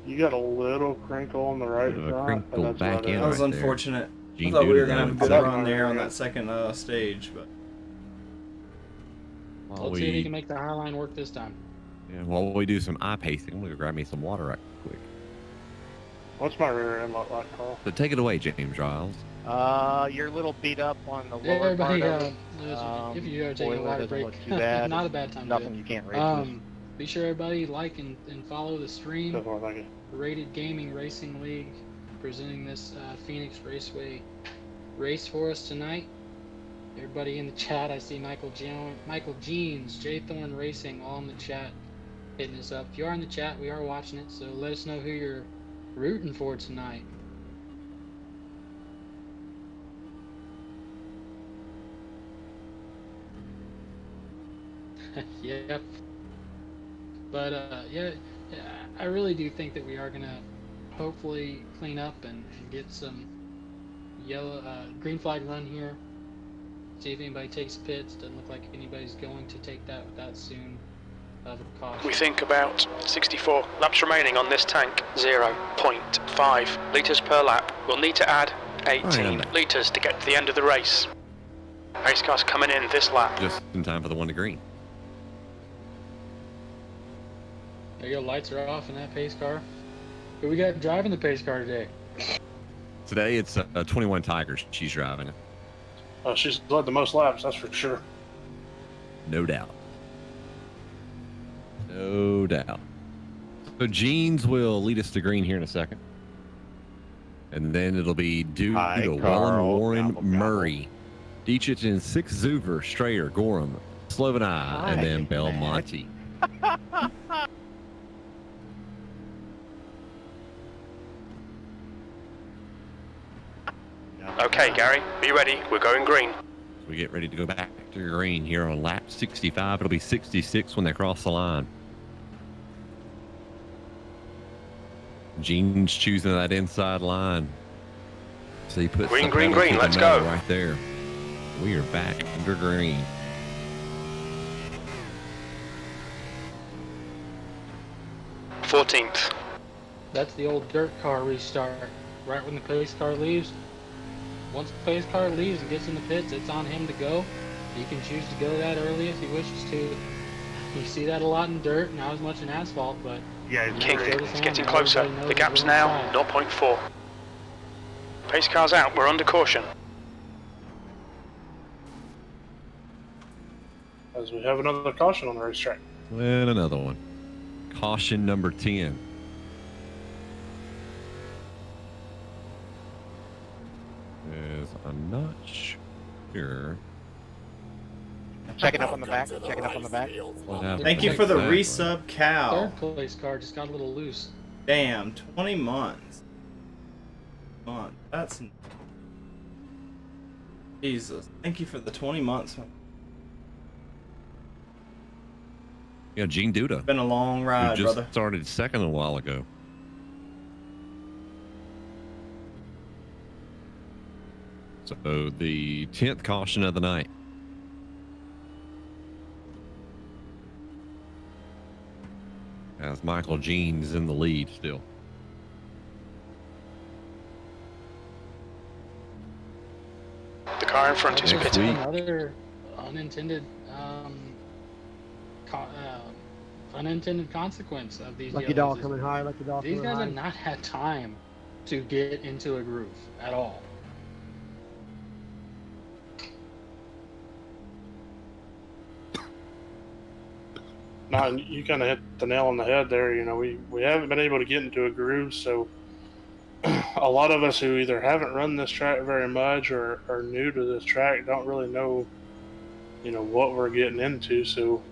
You got a little crinkle on the right Bit of a front. crinkle but that's back about it. in. That was right there. unfortunate. Gene I thought we Duda were gonna have a going good for it. run there on that second stage, but While Let's see if he we, can make the high line work this time. while we do some eye pacing, I'm going to grab me some water right quick. What's my rear end look like, Carl? So take it away, James Riles. You're a little beat up on the Yeah, lower everybody, part of it. if you are taking a boiler water doesn't break, look too bad. not a bad time to Nothing do you can't it. race with. Be sure everybody like and follow the stream. That's what I'm thinking. Rated Gaming Racing League presenting this Phoenix Raceway race for us tonight. Everybody in the chat, I see Michael Jeans, J Thorne Racing, all in the chat hitting us up. If you are in the chat, we are watching it, so let us know who you're rooting for tonight. Yep. But yeah, I really do think that we are gonna hopefully clean up and get some green flag run here. See if anybody takes pits. Doesn't look like anybody's going to take that soon of a caution. We think about 64 laps remaining on this tank. 0.5 litres per lap. We'll need to add 18 litres to get to the end of the race. Pace car's coming in this lap. Just in time for the 1 to green. There you go, lights are off in that pace car. Who we got driving the pace car today? Today it's 21 Tigers. She's driving it. She's led the most laps, that's for sure. No doubt. No doubt. So Jeans will lead us to green here in a second. And then it'll be due to Wellen, Warren, Murray, Dietrich in 6, Zuver, Strayer, Gorham, Slovenai, and then Belmonte. Okay, Gary, be ready. We're going green. We get ready to go back to green here on lap 65. It'll be 66 when they cross the line. Gene's choosing that inside line. So he puts green, the green, pedal green. to Let's the go. metal right there. We are back under green. .14th. That's the old dirt car restart. Right when the pace car leaves. Once the pace car leaves and gets in the pits, it's on him to go. He can choose to go that early if he wishes to. You see that a lot in dirt, not as much in asphalt, but Yeah, King is getting closer. The gap's now 0.4. Pace car's out. We're under caution. As we have another caution on the racetrack. And another one. Caution number 10. Is I'm not sure. Checking up on the back. Checking up on the back. What happened. Thank you for the Exactly. resub, Cal. third place car just got a little loose. Damn, 20 months. That's Jesus. Thank you for the 20 months. Yeah, Gene Duda. Been a long Who ride, just brother. started second a while ago. So the 10th caution of the night. As Michael Jean's in the lead still. The car in front is Next pitting. week. Another unintended consequence of these Lucky yellows dog is coming high, lucky dog these coming guys high. have not had time to get into a groove at all. No, you kind of hit the nail on the head there. You know, we haven't been able to get into a groove, so a lot of us who either haven't run this track very much or are new to this track don't really know, you know, what we're getting into. So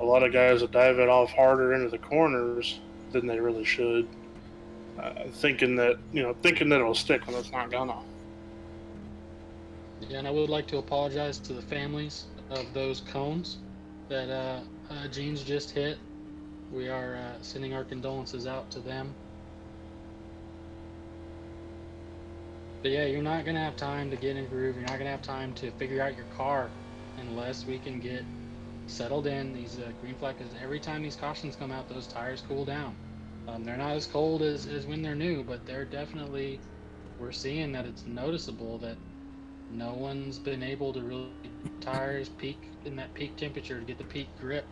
a lot of guys will dive it off harder into the corners than they really should, thinking that it'll stick when it's not gonna. Yeah, and I would like to apologize to the families of those cones that Gene's just hit. We are sending our condolences out to them. But yeah, you're not going to have time to get in groove. You're not going to have time to figure out your car unless we can get settled in. These green flag, because every time these cautions come out, those tires cool down. They're not as cold as when they're new, but they're definitely, we're seeing that it's noticeable that no one's been able to really tires peak in that peak temperature to get the peak grip.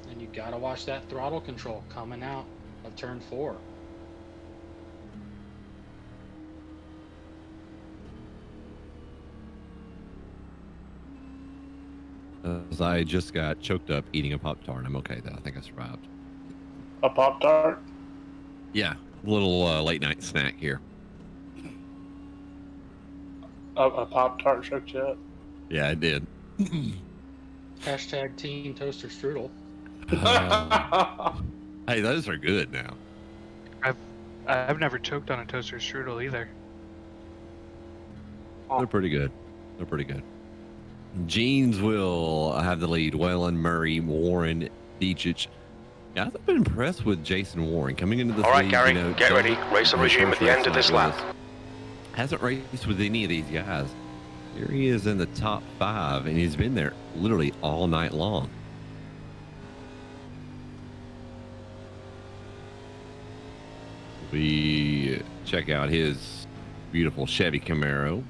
And you got to watch that throttle control coming out of turn 4. As I just got choked up eating a Pop-Tart. I'm okay though. I think I survived. A Pop-Tart? Yeah, a little late night snack here. A Pop-Tart choked you up? Yeah, I did. Hashtag Team Toaster Strudel. Hey, those are good now. I've never choked on a toaster strudel either. They're pretty good. They're pretty good. Jeans will have the lead. Wellen, Murray, Warren, Dietrich. Yeah, I've been impressed with Jason Warren coming into this All right, league. Gary, you know, get ready. Race will his resume first at the end race of this like lap. Hasn't raced with any of these guys. Here he is in the top 5, and he's been there literally all night long. We check out his beautiful Chevy Camaro.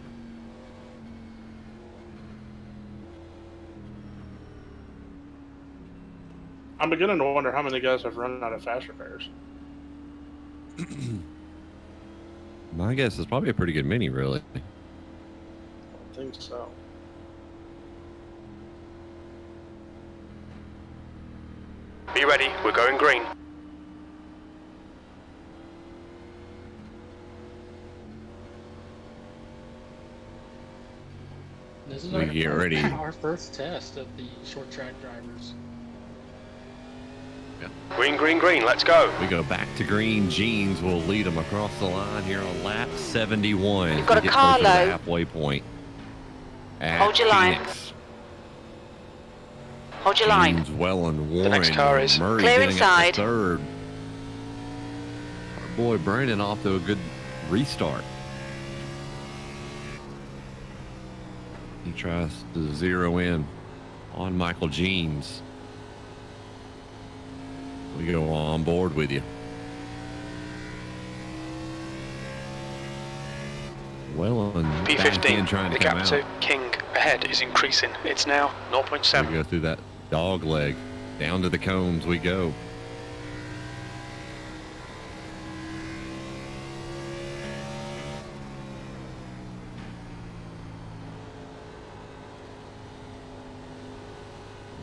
I'm beginning to wonder how many guys have run out of fast repairs. My guess is probably a pretty good mini, really. I think so. Be ready, we're going green. This is We get ready. our first test of the short track drivers. Green, green, green, let's go. We go back to green. Jeans will lead them across the line here on lap 71. You've got We a get car closer to the low. halfway point. At Hold your line. Phoenix. Hold your line. Jeans, Welland, Warren, next car is Murray clear getting up inside. to third. Our boy Brandon off to a good restart. He tries to zero in on Michael Jeans. We go on board with you. Welland back in P15, trying the to come gap out. to King ahead is increasing. It's now We 0.7. go through that dog leg. Down to the cones we go.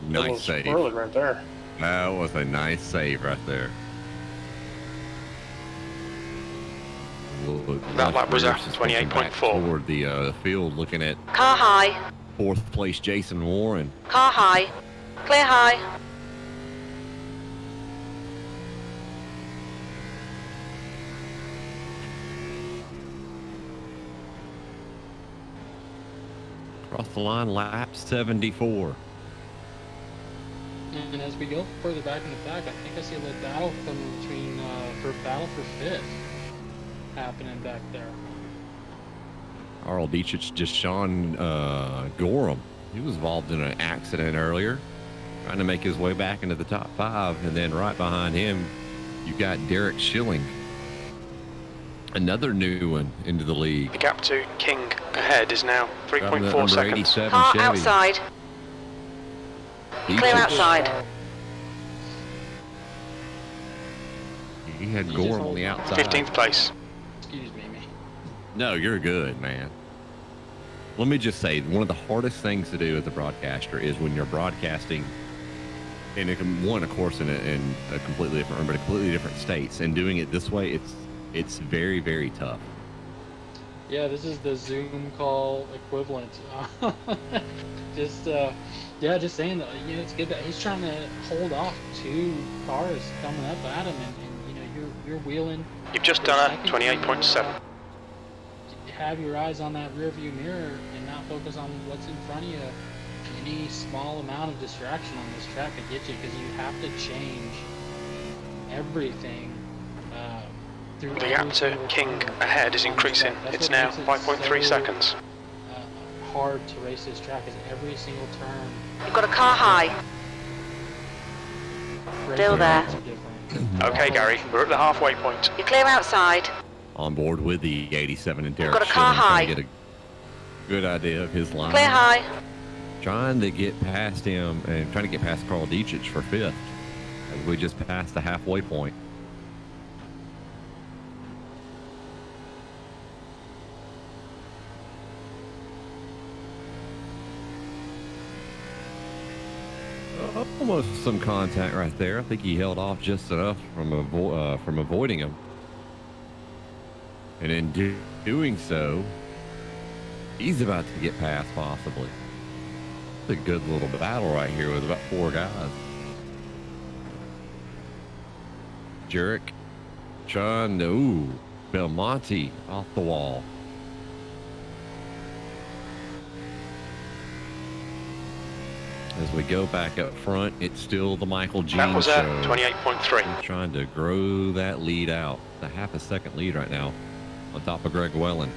Nice save. Early right there. That was a nice save right there. That lap was at 28.4. Toward the field, looking at Car high. 4th place Jason Warren. Car high. Clear high. Across the line, lap 74. And as we go further back in the pack, I think I see a little battle coming between for battle for 5th happening back there. Carl Dietrich just Sean Gorham. He was involved in an accident earlier, trying to make his way back into the top 5. And then right behind him, you've got Derek Schilling. Another new one into the league. The gap to King ahead is now Driving that 3.4 number seconds. 87 Car Chevy. outside. Dietrich, Clear outside. He had You just Gorham on hold the on. outside. 15th place. Excuse me. No, you're good, man. Let me just say, one of the hardest things to do as a broadcaster is when you're broadcasting in of course, in a completely different room, but a completely different states, and doing it this way, it's very, very tough. Yeah, this is the Zoom call equivalent. Just saying that, it's good that he's trying to hold off 2 cars coming up at him, and you're wheeling. You've just done a 28.7. Have your eyes on that rear view mirror and not focus on what's in front of you. Any small amount of distraction on this track could get you, because you have to change everything through The gap every to single King turn. ahead is increasing. That's It's what now makes it 5.3 so, seconds. Hard to race this track, is every single turn. You've got a car high. Still there. Okay, Gary, we're at the halfway point. You're clear outside. On board with the 87 and Derek Got a car Schilling, trying high. to get a good idea of his line. Clear high. Trying to get past him and trying to get past Carl Dietrich for 5th as we just passed the halfway point. Almost some contact right there. I think he held off just enough from avoiding him. And in doing so, he's about to get past possibly. It's a good little battle right here with about 4 guys. Jurek, John, Belmonte off the wall. As we go back up front, it's still the Michael Jean That was at show. 28.3. He's trying to grow that lead out. It's a half a second lead right now on top of Greg Welland.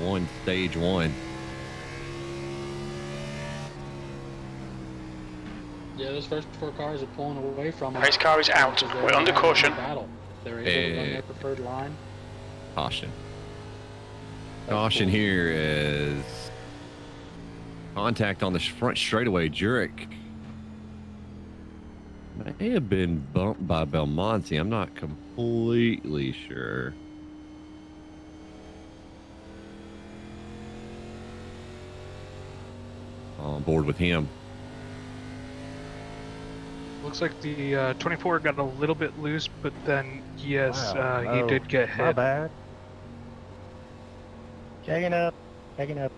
won stage 1. Yeah, those first 4 cars are pulling away from them. Race car is out. because they're We're under having a caution. Battle. They're able to run their preferred line. Caution. That's Caution cool. here is contact on the front straightaway. Jurek may have been bumped by Belmonte. I'm not completely sure. On board with him. Looks like the 24 got a little bit loose, but then yes, Wow. he Oh, did get My hit. bad. Checking up. Checking up.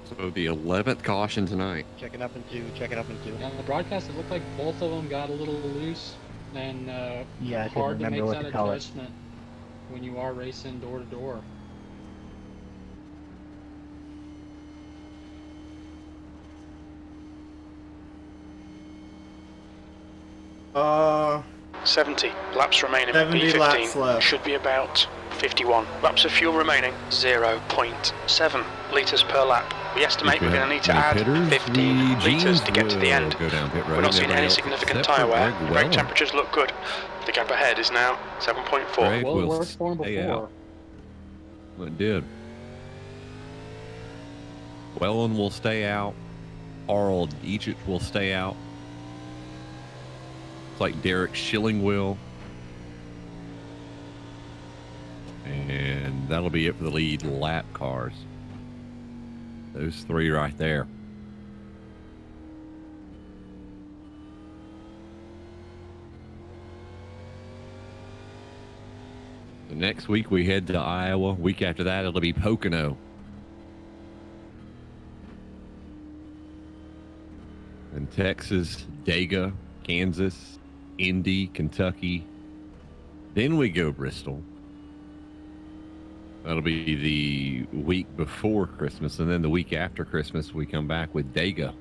So the 11th caution tonight. Checking up in 2, checking up in 2. On the broadcast, it looked like both of them got a little loose, and Yeah, I couldn't hard to remember make what that to call it. adjustment when you are racing door to door. Uh, 70 laps remaining. 70 B15 laps left. should be about 51 laps of fuel remaining. 0.7 litres per lap. We estimate we're going to need to add 15 litres to get to the end. Go down pit road. We're not seeing any Everybody else significant except tyre for wear. Greg Brake Wellen. temperatures look good. The gap ahead is now 7.4. Greg Well, it will worked for him stay before. out. Well, it did. Wellen will stay out. Harald Egypt will stay out. It's like Derek Schilling will. And that'll be it for the lead lap cars. Those 3 right there. So next week we head to Iowa. Week after that it'll be Pocono. And Texas, Daga, Kansas, Indy, Kentucky. Then we go Bristol. That'll be the week before Christmas, and then the week after Christmas we come back with Daga,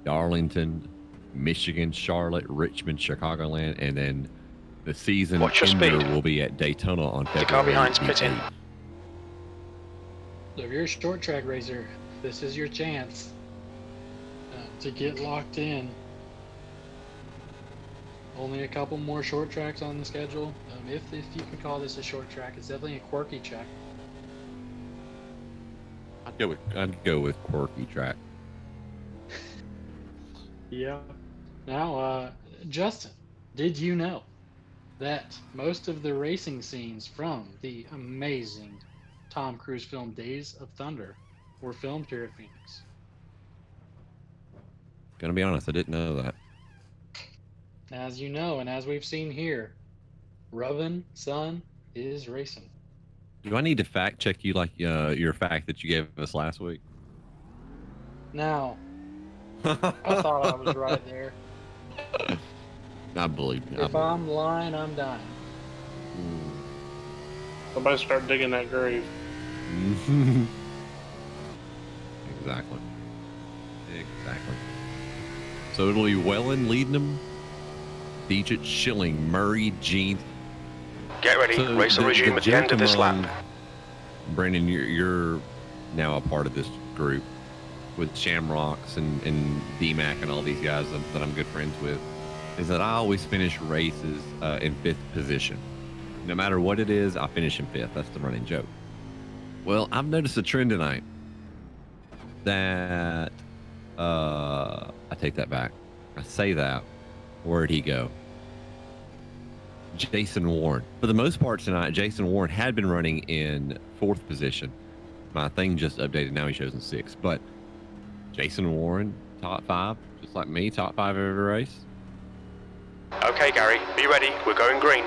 Darlington, Michigan, Charlotte, Richmond, Chicagoland, and then the season Watch your ender speed. will be at Daytona on February. The car behind's pitting. 8th. So if you're a short track racer, this is your chance to get locked in. Only a couple more short tracks on the schedule. If you can call this a short track, it's definitely a quirky track. I'd go with quirky track. Yeah. Now, Justin, did you know that most of the racing scenes from the amazing Tom Cruise film Days of Thunder were filmed here at Phoenix? Gonna be honest, I didn't know that. As you know, and as we've seen here, Rubbin' Son is racing. Do I need to fact check you like your fact that you gave us last week? Now, I thought I was right there. I believe you. If I'm lying, I'm dying. Somebody start digging that grave. Exactly. So it'll be Wellen leading them. Dietrich, Schilling, Murray, Jean. Get ready. Race will resume at the end of this lap. Brandon, you're now a part of this group with Shamrocks and D-Mac and all these guys that I'm good friends with, is that I always finish races in 5th position. No matter what it is, I finish in 5th. That's the running joke. Well, I've noticed a trend tonight that I take that back. I say that. Where'd he go? Jason Warren. For the most part tonight, Jason Warren had been running in 4th position. My thing just updated. Now he shows in 6th. But Jason Warren, top 5, just like me, top 5 every race. Okay, Gary, be ready. We're going green.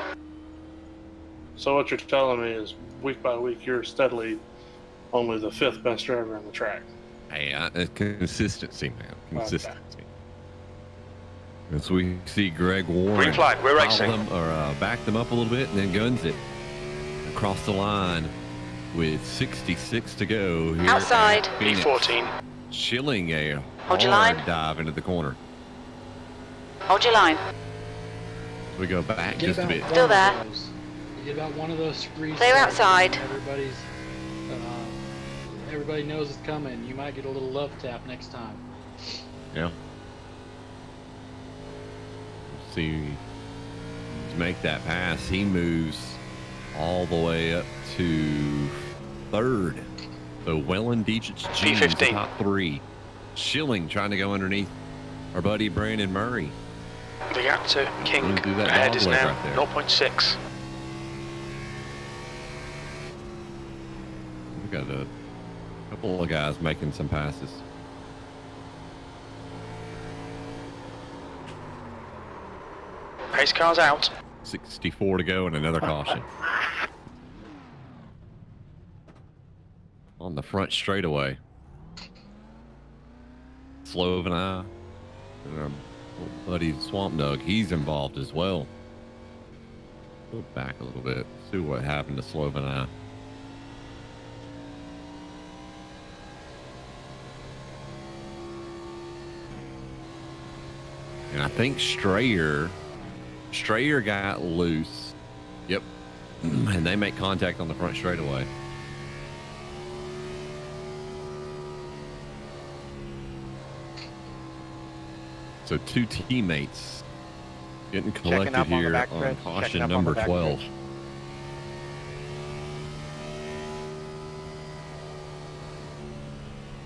So what you're telling me is week by week you're steadily only the 5th best driver on the track. Hey, consistency, man. Consistency. And so we see Greg Warren Green flag, we're racing. Back them up a little bit and then guns it across the line with 66 to go here. Outside. B14. Schilling a Hold your hard line. dive into the corner. Hold your line. We go back Get just a about bit. Still there. one of those. get about one of those restarts. Clear outside. Everybody knows it's coming. You might get a little love tap next time. Yeah. See, to make that pass, he moves all the way up to third. So Wellen, Dietrich, Jeans, the P15. top three. Schilling trying to go underneath our buddy Brandon Murray. The gap to King Do that ahead dog is leg now right there. 0.6. We've got a couple of guys making some passes. Pace car's out. 64 to go and another caution. On the front straightaway. Slove and I, and our buddy SwampNugg, he's involved as well. Go back a little bit, see what happened to Slove and I. And I think Strayer got loose. Yep. And they make contact on the front straightaway. So two teammates getting collected up on the here back on stretch, caution checking up on number the back 12. stretch.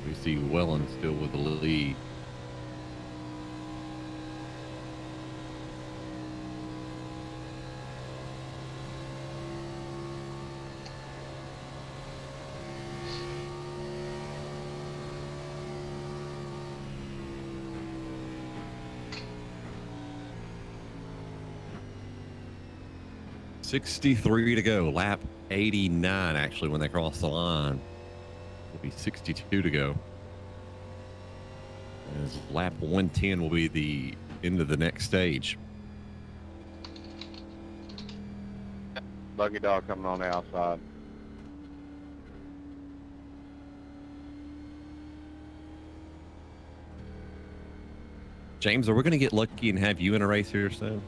We see Wellen still with the lead. .63 to go. Lap 89, actually, when they cross the line. Will be 62 to go. As lap 110 will be the end of the next stage. Buggy dog coming on the outside. James, are we going to get lucky and have you in a race here soon?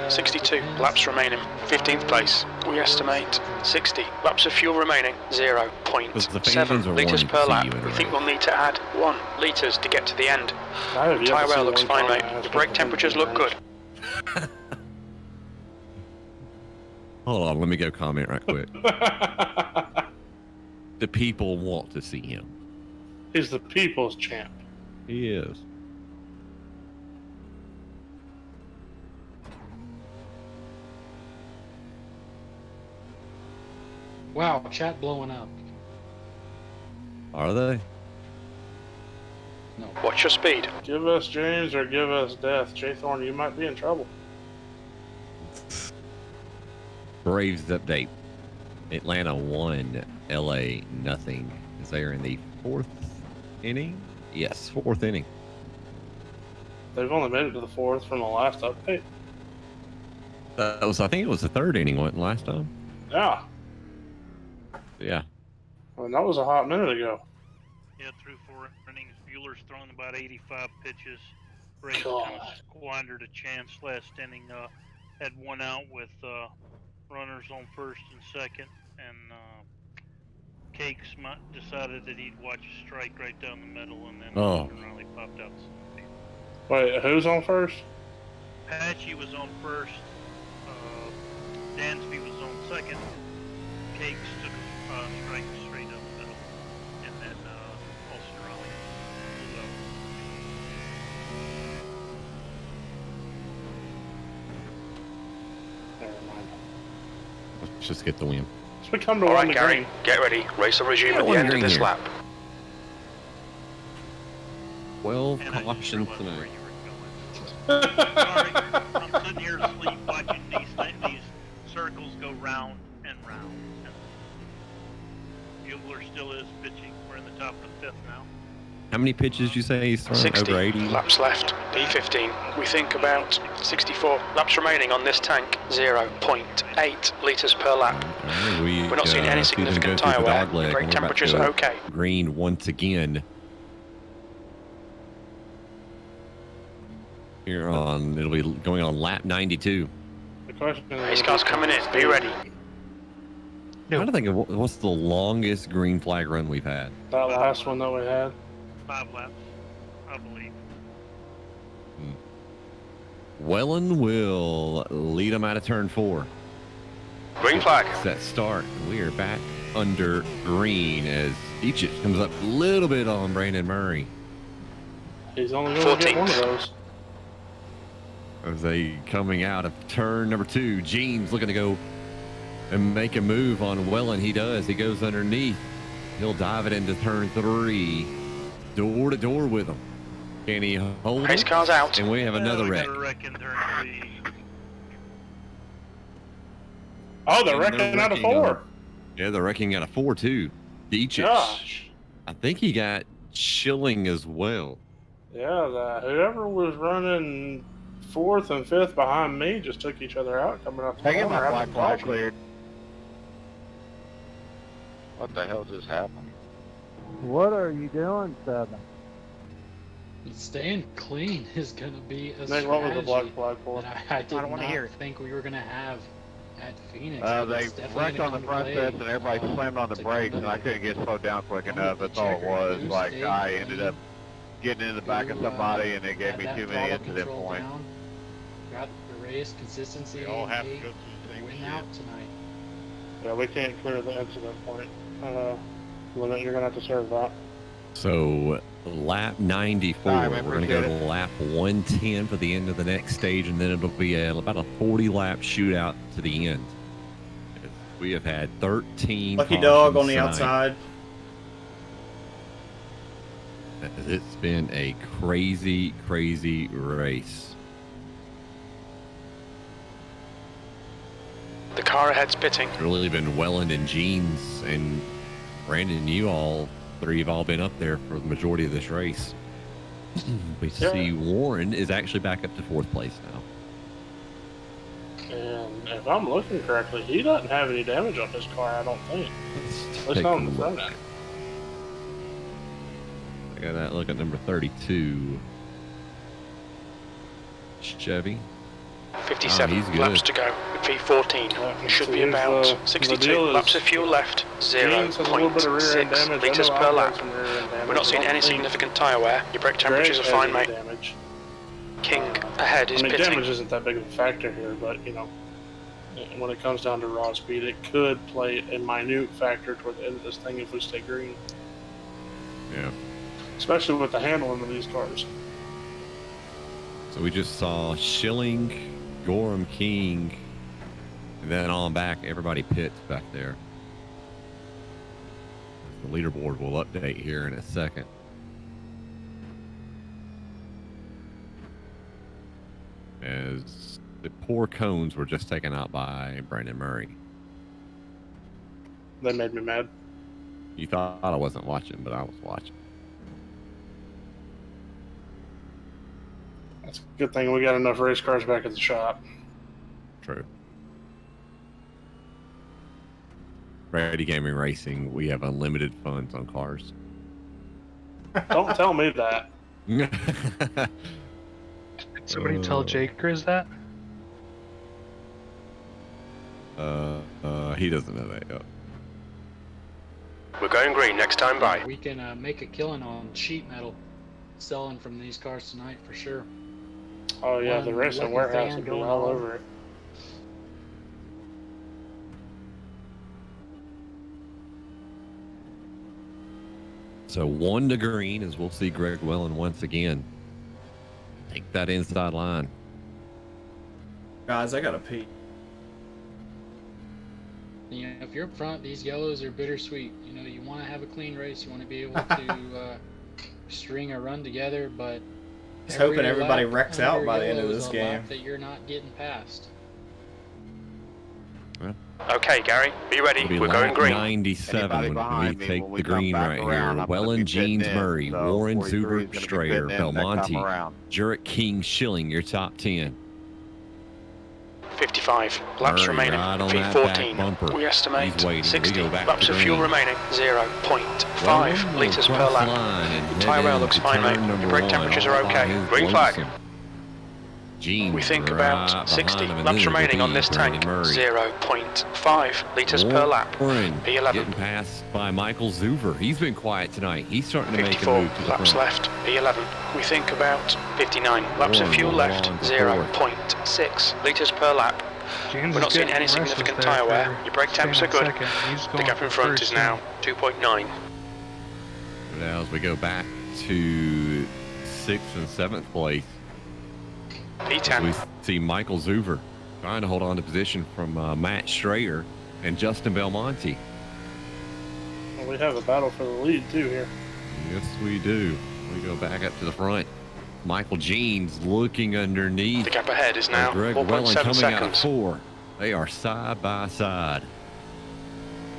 62 depends. laps remaining. 15th place. We estimate 60 laps of fuel remaining. The fans 0.7 are litres wanting per to see lap. you in a We think race. we'll need to add 1 litres to get to the end. I have yet to Tyre see rail looks one fine, car mate. ask The if brake it's temperatures been look good. Hold on, let me go comment right quick. The people want to see him. He's the people's champ. He is. Wow, chat blowing up. Are they? No. Watch your speed. Give us James or give us death. Jay Thorne, you might be in trouble. Braves update. Atlanta 1, LA nothing. Is they are in the 4th inning? Yes, 4th inning. They've only made it to the 4th from the last update. I think it was the 3rd inning, wasn't it, last time? Yeah. Yeah. I mean, that was a hot minute ago. Yeah, through 4 innings, Bueller's thrown about 85 pitches. Braves God. kind of squandered a chance last inning. Had one out with runners on first and second, and Cakes decided that he'd watch a strike right down the middle, and then Riley popped out. Wait, who's on first? Patchy was on first. Dansby was on second. Cakes took a strike straight up the middle, and then Austin Riley pulled out. Never mind. Let's just get the win. So we come to All one right, to Gary, green. get ready. Race will resume Yeah, at the one end of green this here. lap. 12 And I just caution realized where tonight. you were going. Sorry, I'm sitting here asleep watching these circles go round and round. And Bueller still is pitching. We're in the top of the 5th now. How many pitches you say he's thrown? 60 Over 80? laps left. P15. We think about 64 laps remaining on this tank. 0.8 litres per lap. We're not seeing any significant tyre wear. The brake temperatures are okay. Green once again. Here on, it'll be going on lap 92. question is, Pace cars coming in. Be ready. I'm trying to think of what's the longest green flag run we've had. That last one that we had. 5 laps, I believe. Wellen will lead them out of turn 4. Green flag. Set start. We are back under green as Egypt comes up a little bit on Brandon Murray. He's only going to get one of those. As they coming out of turn number 2, James looking to go and make a move on Wellen. He does. He goes underneath. He'll dive it into turn 3. Door to door with him. Can he hold Pace it? car's out. And we have another we wreck. got a wreck in turn 3. Oh, they're wrecking out of 4. Yeah, they're wrecking out of 4 too. Deechich. Gosh. I think he got Schilling as well. Yeah, whoever was running 4th and 5th behind me just took each other out coming up. I get my black flag cleared. What the hell just happened? What are you doing, Seven? Staying clean is going to be a Nick, what was the black strategy flag for? that I did don't wanna not hear it. think we were going to have at Phoenix. They It's definitely wrecked gonna on the come front to sets play, and everybody slammed on the to brakes come and I to- couldn't get slowed down quick enough. the That's all it checker was. who Like stayed I clean, ended up getting in the back of who, somebody and it gave had me that too many throttle incident control points. down, got the race consistency. We all have to and go through the same win shit. out tonight. Yeah, we can't clear the incident point. Limit, you're going to have to serve that. So lap 94. All right, We're going to go to lap 110 for the end of the next stage, and then it'll be about a 40-lap shootout to the end. We have had 13 Lucky dog on cautions the tonight. outside. It's been a crazy, crazy race. The car ahead's pitting. It's really been Welland and Jeans and Brandon, you all three have all been up there for the majority of this race. We see Warren is actually back up to 4th place now. And if I'm looking correctly, he doesn't have any damage on his car, I don't think. Let's not on the front end. I got that look at number 32. Chevy. 57 he's good. laps to go. P14 should be about 62 laps of fuel left. 0.6 litres per lap. We're not seeing any significant tyre wear. Your brake temperatures are fine, mate. King ahead is I mean, pitting. damage isn't that big of a factor here, but, you know, when it comes down to raw speed, it could play a minute factor toward the end of this thing if we stay green. Yeah. Especially with the handling of these cars. So we just saw Schilling, Gorham, King, and then on back, everybody pits back there. The leaderboard will update here in a second. As the poor cones were just taken out by Brandon Murray. That made me mad. You thought I wasn't watching, but I was watching. It's a good thing we got enough race cars back at the shop. True. Ready Gaming Racing, we have unlimited funds on cars. Don't tell me that. Did somebody tell Jakers that? He doesn't know that yet. We're going green next time by. We can make a killing on sheet metal selling from these cars tonight for sure. Oh yeah, the racing Lucky warehouse fan would be going all on. over it. So 1 to green as we'll see Greg Welland once again take that inside line. Guys, I gotta pee. You know, if you're up front, these yellows are bittersweet. You know, you want to have a clean race. You want to be able to string a run together, but Just hoping everybody lap wrecks out under by the end of yellow this is a game. lap that you're not getting past. Okay, Gary, be ready. It'll be We're going lap green. 97 when we behind me, take when the we come green back right around, here. I'm gonna Welland, be pitting Jeans, in, Murray, so Warren, 43 is Zuber, gonna be Strayer, pitting in that Belmonte, come around. Jurek, King, Schilling, your top 10. 55 laps Murray remaining. right on that back P14. bumper. We estimate He's waiting. We 60 go back laps to of fuel green. remaining. 0.5 Welland litres will per cross lap. line and The head tyre wear into looks fine, turn mate. number Your brake 1, temperatures all are by okay. his Green flag. lonesome. Gene. We think right about 60 behind him, and laps then it'll remaining on be this tank. Brandon Murray. 0.5 litres per lap. Warren P11. getting passed by Michael Zuver. He's been quiet tonight. He's starting to make a 54 move to the laps front. left. P11. We think about 59 laps of Warren fuel will left. on to 0.6 litres per lap. James We're is not seeing getting any restless significant there tyre wear. for Your brake temps are staying good. second. He's The going gap in for front first is now 2.9. Now as we go back to 6th and 7th place, P10. we see Michael Zuver trying to hold on to position from Matt Strayer and Justin Belmonte. Well, we have a battle for the lead too here. Yes, we do. We go back up to the front. Michael Jeans looking underneath. The gap ahead is now Greg Wellen 4.7 coming out of seconds. 4. They are side by side.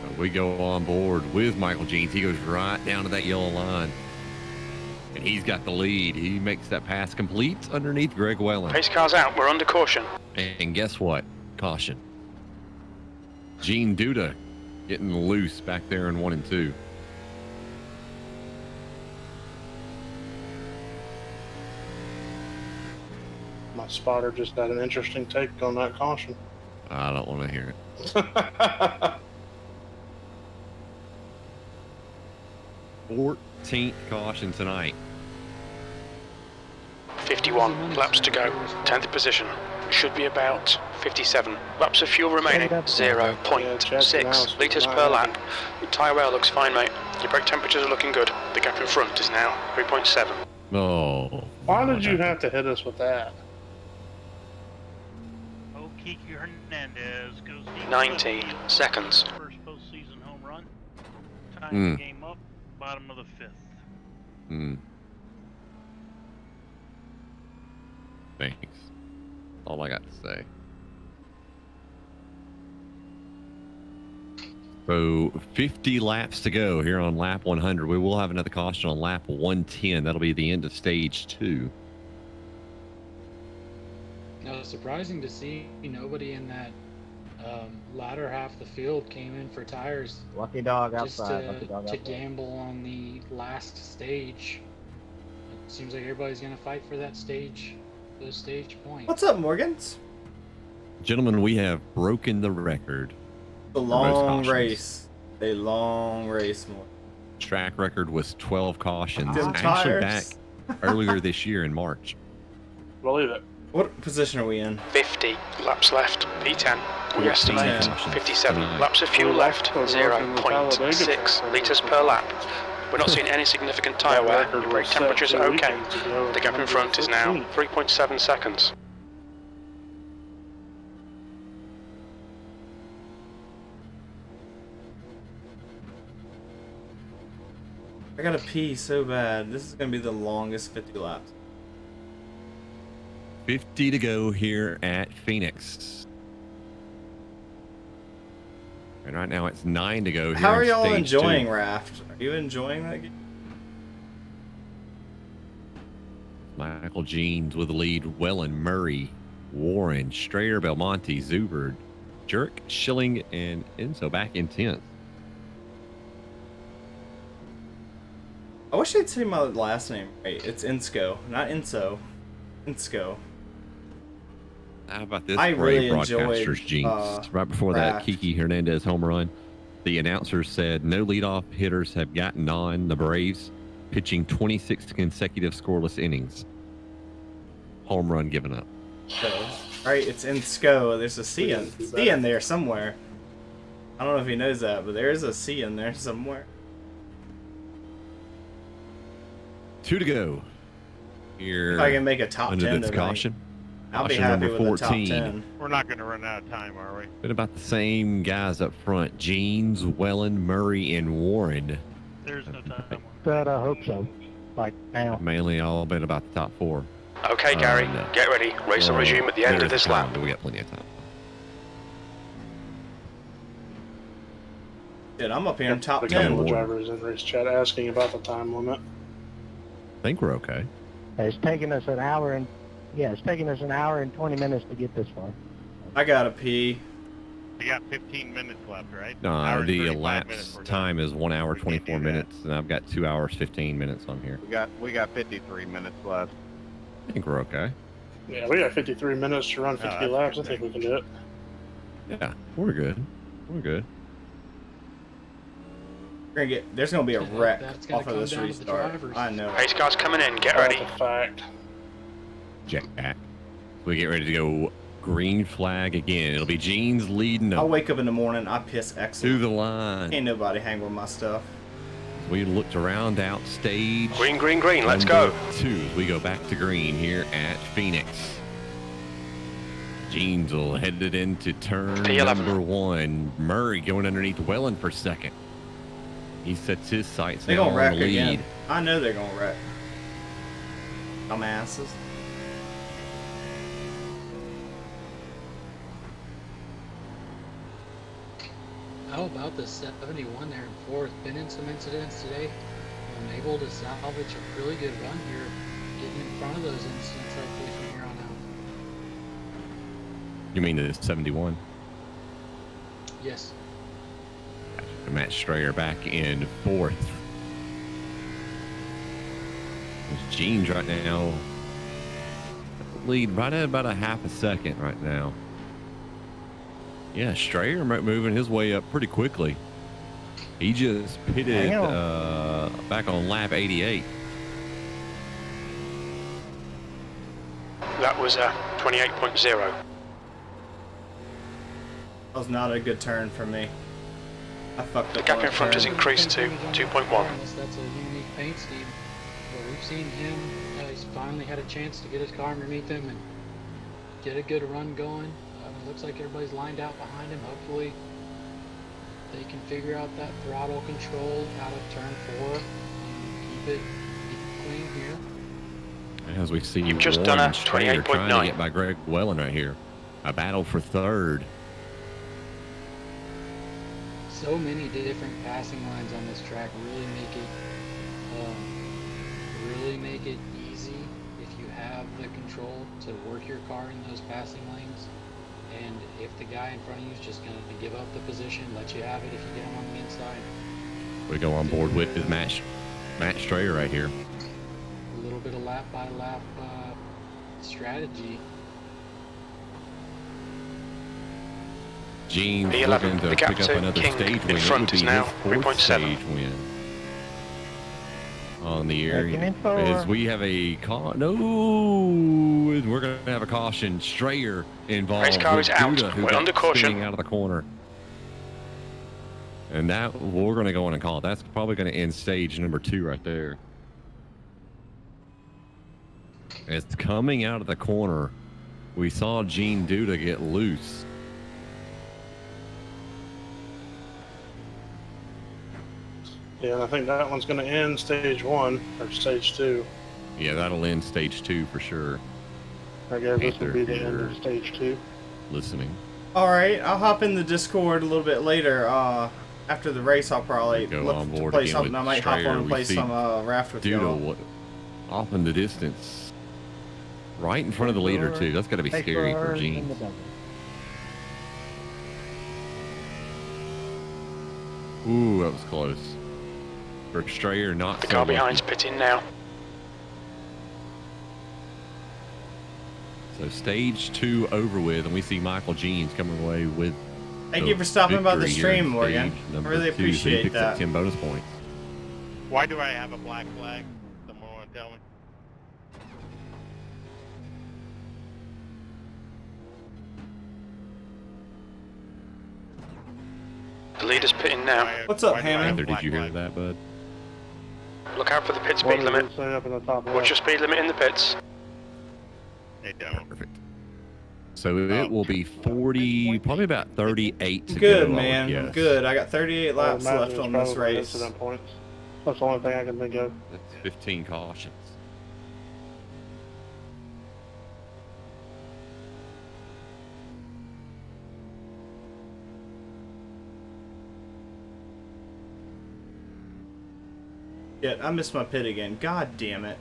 So we go on board with Michael Jeans. He goes right down to that yellow line. And he's got the lead. He makes that pass complete underneath Greg Wellen. Pace car's out. We're under caution. And guess what? Caution. Gene Duda getting loose back there in 1 and 2. My spotter just had an interesting take on that caution. I don't want to hear it. 14th caution tonight. 51 laps to go. 10th position. Should be about 57 laps of fuel remaining. 0.6 litres per lap. Your tyre wear looks fine, mate. Your brake temperatures are looking good. The gap in front is now 3.7. Oh. Why did you have to hit us with that? Oh, Kiki Hernandez goes deep 19 seconds. First postseason home run. Time the game up, bottom of the 5th. Thanks. All I got to say. So 50 laps to go here on lap 100. We will have another caution on lap 110. That'll be the end of stage 2. Now, it's surprising to see nobody in that latter half of the field came in for tires. Lucky dog Just outside. Lucky dog to outside. gamble on the last stage. It seems like everybody's gonna fight for that stage, those stage points. What's up, Morgans? Gentlemen, we have broken the record. A long race. A long race, more. Track record was 12 cautions. Them Actually tires. back earlier this year in March. Believe it. What position are we in? 50 laps left. P10. We 14 estimate cautions 57 tonight. laps of fuel left. 0.6 litres per lap. We're not seeing any significant tyre wear. Your brake temperatures are okay. The gap in front is now 3.7 seconds. I gotta pee so bad. This is gonna be the longest 50 laps. 50 to go here at Phoenix. And right now it's 9 to go here. How are in y'all stage enjoying 2. Raft? Are you enjoying that game? Michael Jeans with the lead. Wellen, Murray, Warren, Strayer, Belmonte, Zuber, Jerk, Schilling, and Enzo back in 10th. I wish they'd say my last name right. It's Insco, not Enzo. Insco. How about this I for really a broadcaster's enjoyed, jinx? Right before that Raft. Kiki Hernandez home run, the announcer said no leadoff hitters have gotten on the Braves, pitching 26 consecutive scoreless innings. Home run given up. Right, it's Insco. There's a C in there somewhere. I don't know if he knows that, but there is a C in there somewhere. 2 to go. Here If I can make a top under 10 this tonight, caution. I'll be Caution happy number with the top 14. 10. We're not going to run out of time, are we? Been about the same guys up front. Jeans, Wellen, Murray, and Warren. There's no time. But I hope so. Like now. Mainly all been about the top 4. Okay, Gary, no. get ready. Race will resume at the end of There's this time, lap. but we got plenty of time. Dude, I'm up here in top The couple 10. of drivers in race chat asking about the time limit. I think we're okay. It's taken us an hour and it's taken us an hour and 20 minutes to get this far. I gotta pee. We got 15 minutes left, right? No, Hour and the 35 elapsed minutes, we're done. time is 1 hour, We can't 24 do that. minutes, and I've got 2 hours, 15 minutes on here. We got 53 minutes left. I think we're okay. Yeah, we got 53 minutes to run 50 laps. I think we can do it. Yeah, we're good. We're good. There's gonna be a wreck That's gonna off of come this down to the restart. drivers. I know. Race cars coming in. Get ready. That's a fact. Jack. We get ready to go green flag again. It'll be Gene's leading I'll up wake up in the morning. I piss to excellent. the line. Ain't nobody hang with my stuff. We looked around out stage. Green, green, green. Let's go. 2. We go back to green here at Phoenix. Gene's will head it into turn P11. number 1. Murray going underneath Welland for second. He sets his sights They're now gonna on wreck the lead. again. I know they're gonna wreck. Dumbasses. How about the 71 there in fourth? Been in some incidents today. I'm able to salvage a really good run here, getting in front of those incidents hopefully from here on out. You mean the 71? Yes. Matt Strayer back in fourth. There's Gene's right now. Lead right at about a half a second right now. Yeah, Strayer moving his way up pretty quickly. He just pitted back on lap 88. That was 28.0. That was not a good turn for me. I fucked The up. gap on in a front turn. has increased to 2.1. Unless that's a unique paint scheme. But we've seen him, he's finally had a chance to get his car underneath him and get a good run going. It looks like everybody's lined out behind him. Hopefully they can figure out that throttle control out of turn 4 and keep it clean here. As we see You've just done a Strayer trying to 28.9. get by Greg Welland right here. A battle for third. So many different passing lines on this track really make it easy if you have the control to work your car in those passing lanes. And if the guy in front of you is just going to give up the position, let you have it if you get him on the inside. We go on board with is Matt Strayer right here. A little bit of lap by lap strategy. Gene's P11, looking to the gap pick up to another King stage in win. It front would be is now his fourth 3.7. stage win on the year. Checking in for- As we have a we're going to have a caution. Strayer involved. Race car with is out. Duda, who We're got under caution. spinning out of the corner. And that we're going to go in and call it. That's probably going to end stage number 2 right there. It's coming out of the corner. We saw Gene Duda get loose. Yeah, and I think that one's going to end stage 1 or stage 2. Yeah, that'll end stage 2 for sure. I guess this will Panther be the end here. of stage 2. Listening. Alright, I'll hop in the Discord a little bit later. After the race, I'll probably Go look on to board play again something. with I might hop Strayer. on and We play see some raft with y'all. Duda off in the distance. Right in front of the leader, too. That's got to be Take scary for yours in Gene. the double. Ooh, that was close. For Strayer, not The so car lucky. behind's pitting now. So stage 2 over with, and we see Michael Jeans coming away with Thank the you for stopping by the victory here in stream, Morgan. stage I number really 2. So he appreciate picks up that. 10 bonus points. Why do I have a black flag? Someone want to tell me? The leader's pitting now. What's up, Why do I have Hammond? a Panther, did black you hear flag? that, bud? Look out for the pit What speed does limit. it say up in the top What's left? your speed limit in the pits? They don't. Perfect. So it will be 40, probably about 38 to go. Good, I would man. I'm guess. good. I got 38 I laps imagine left it's on this probably race. incident points. That's the only thing I can think of. That's 15 cautions. Shit, I missed my pit again. God damn it.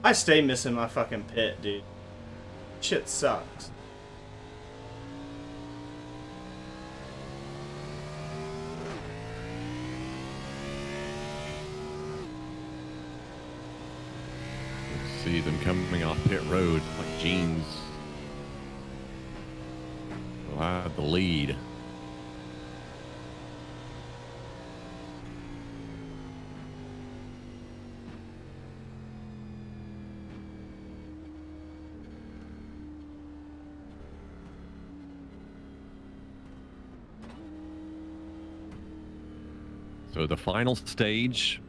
I stay missing my fucking pit, dude. Shit sucks. see them coming off pit road like Jeans will have the lead. So the final stage.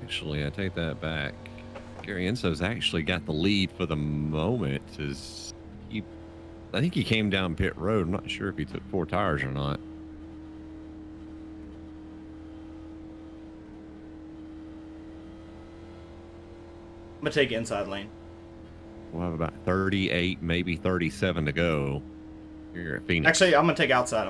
Actually, I take that back. Gary Enso's actually got the lead for the moment. I think he came down pit road. I'm not sure if he took 4 tires or not. I'm gonna take inside lane. We'll have about 38, maybe 37 to go here at Phoenix. Actually, I'm gonna take outside.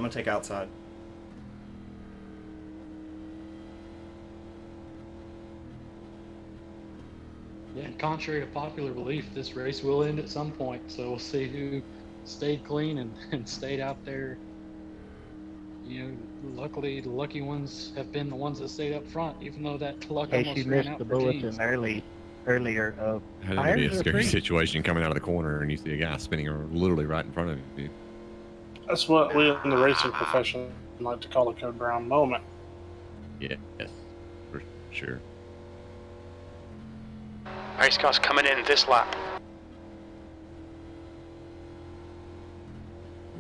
Yeah, and contrary to popular belief, this race will end at some point. So we'll see who stayed clean and stayed out there. You know, luckily the lucky ones have been the ones that stayed up front, even though that luck In case almost you ran missed out the for Jeans. bulletin earlier. Had to be a scary situation coming out of the corner and you see a guy spinning literally right in front of you. That's what we in the racing profession like to call a code brown moment. Yeah, yes, for sure. Race cars coming in this lap.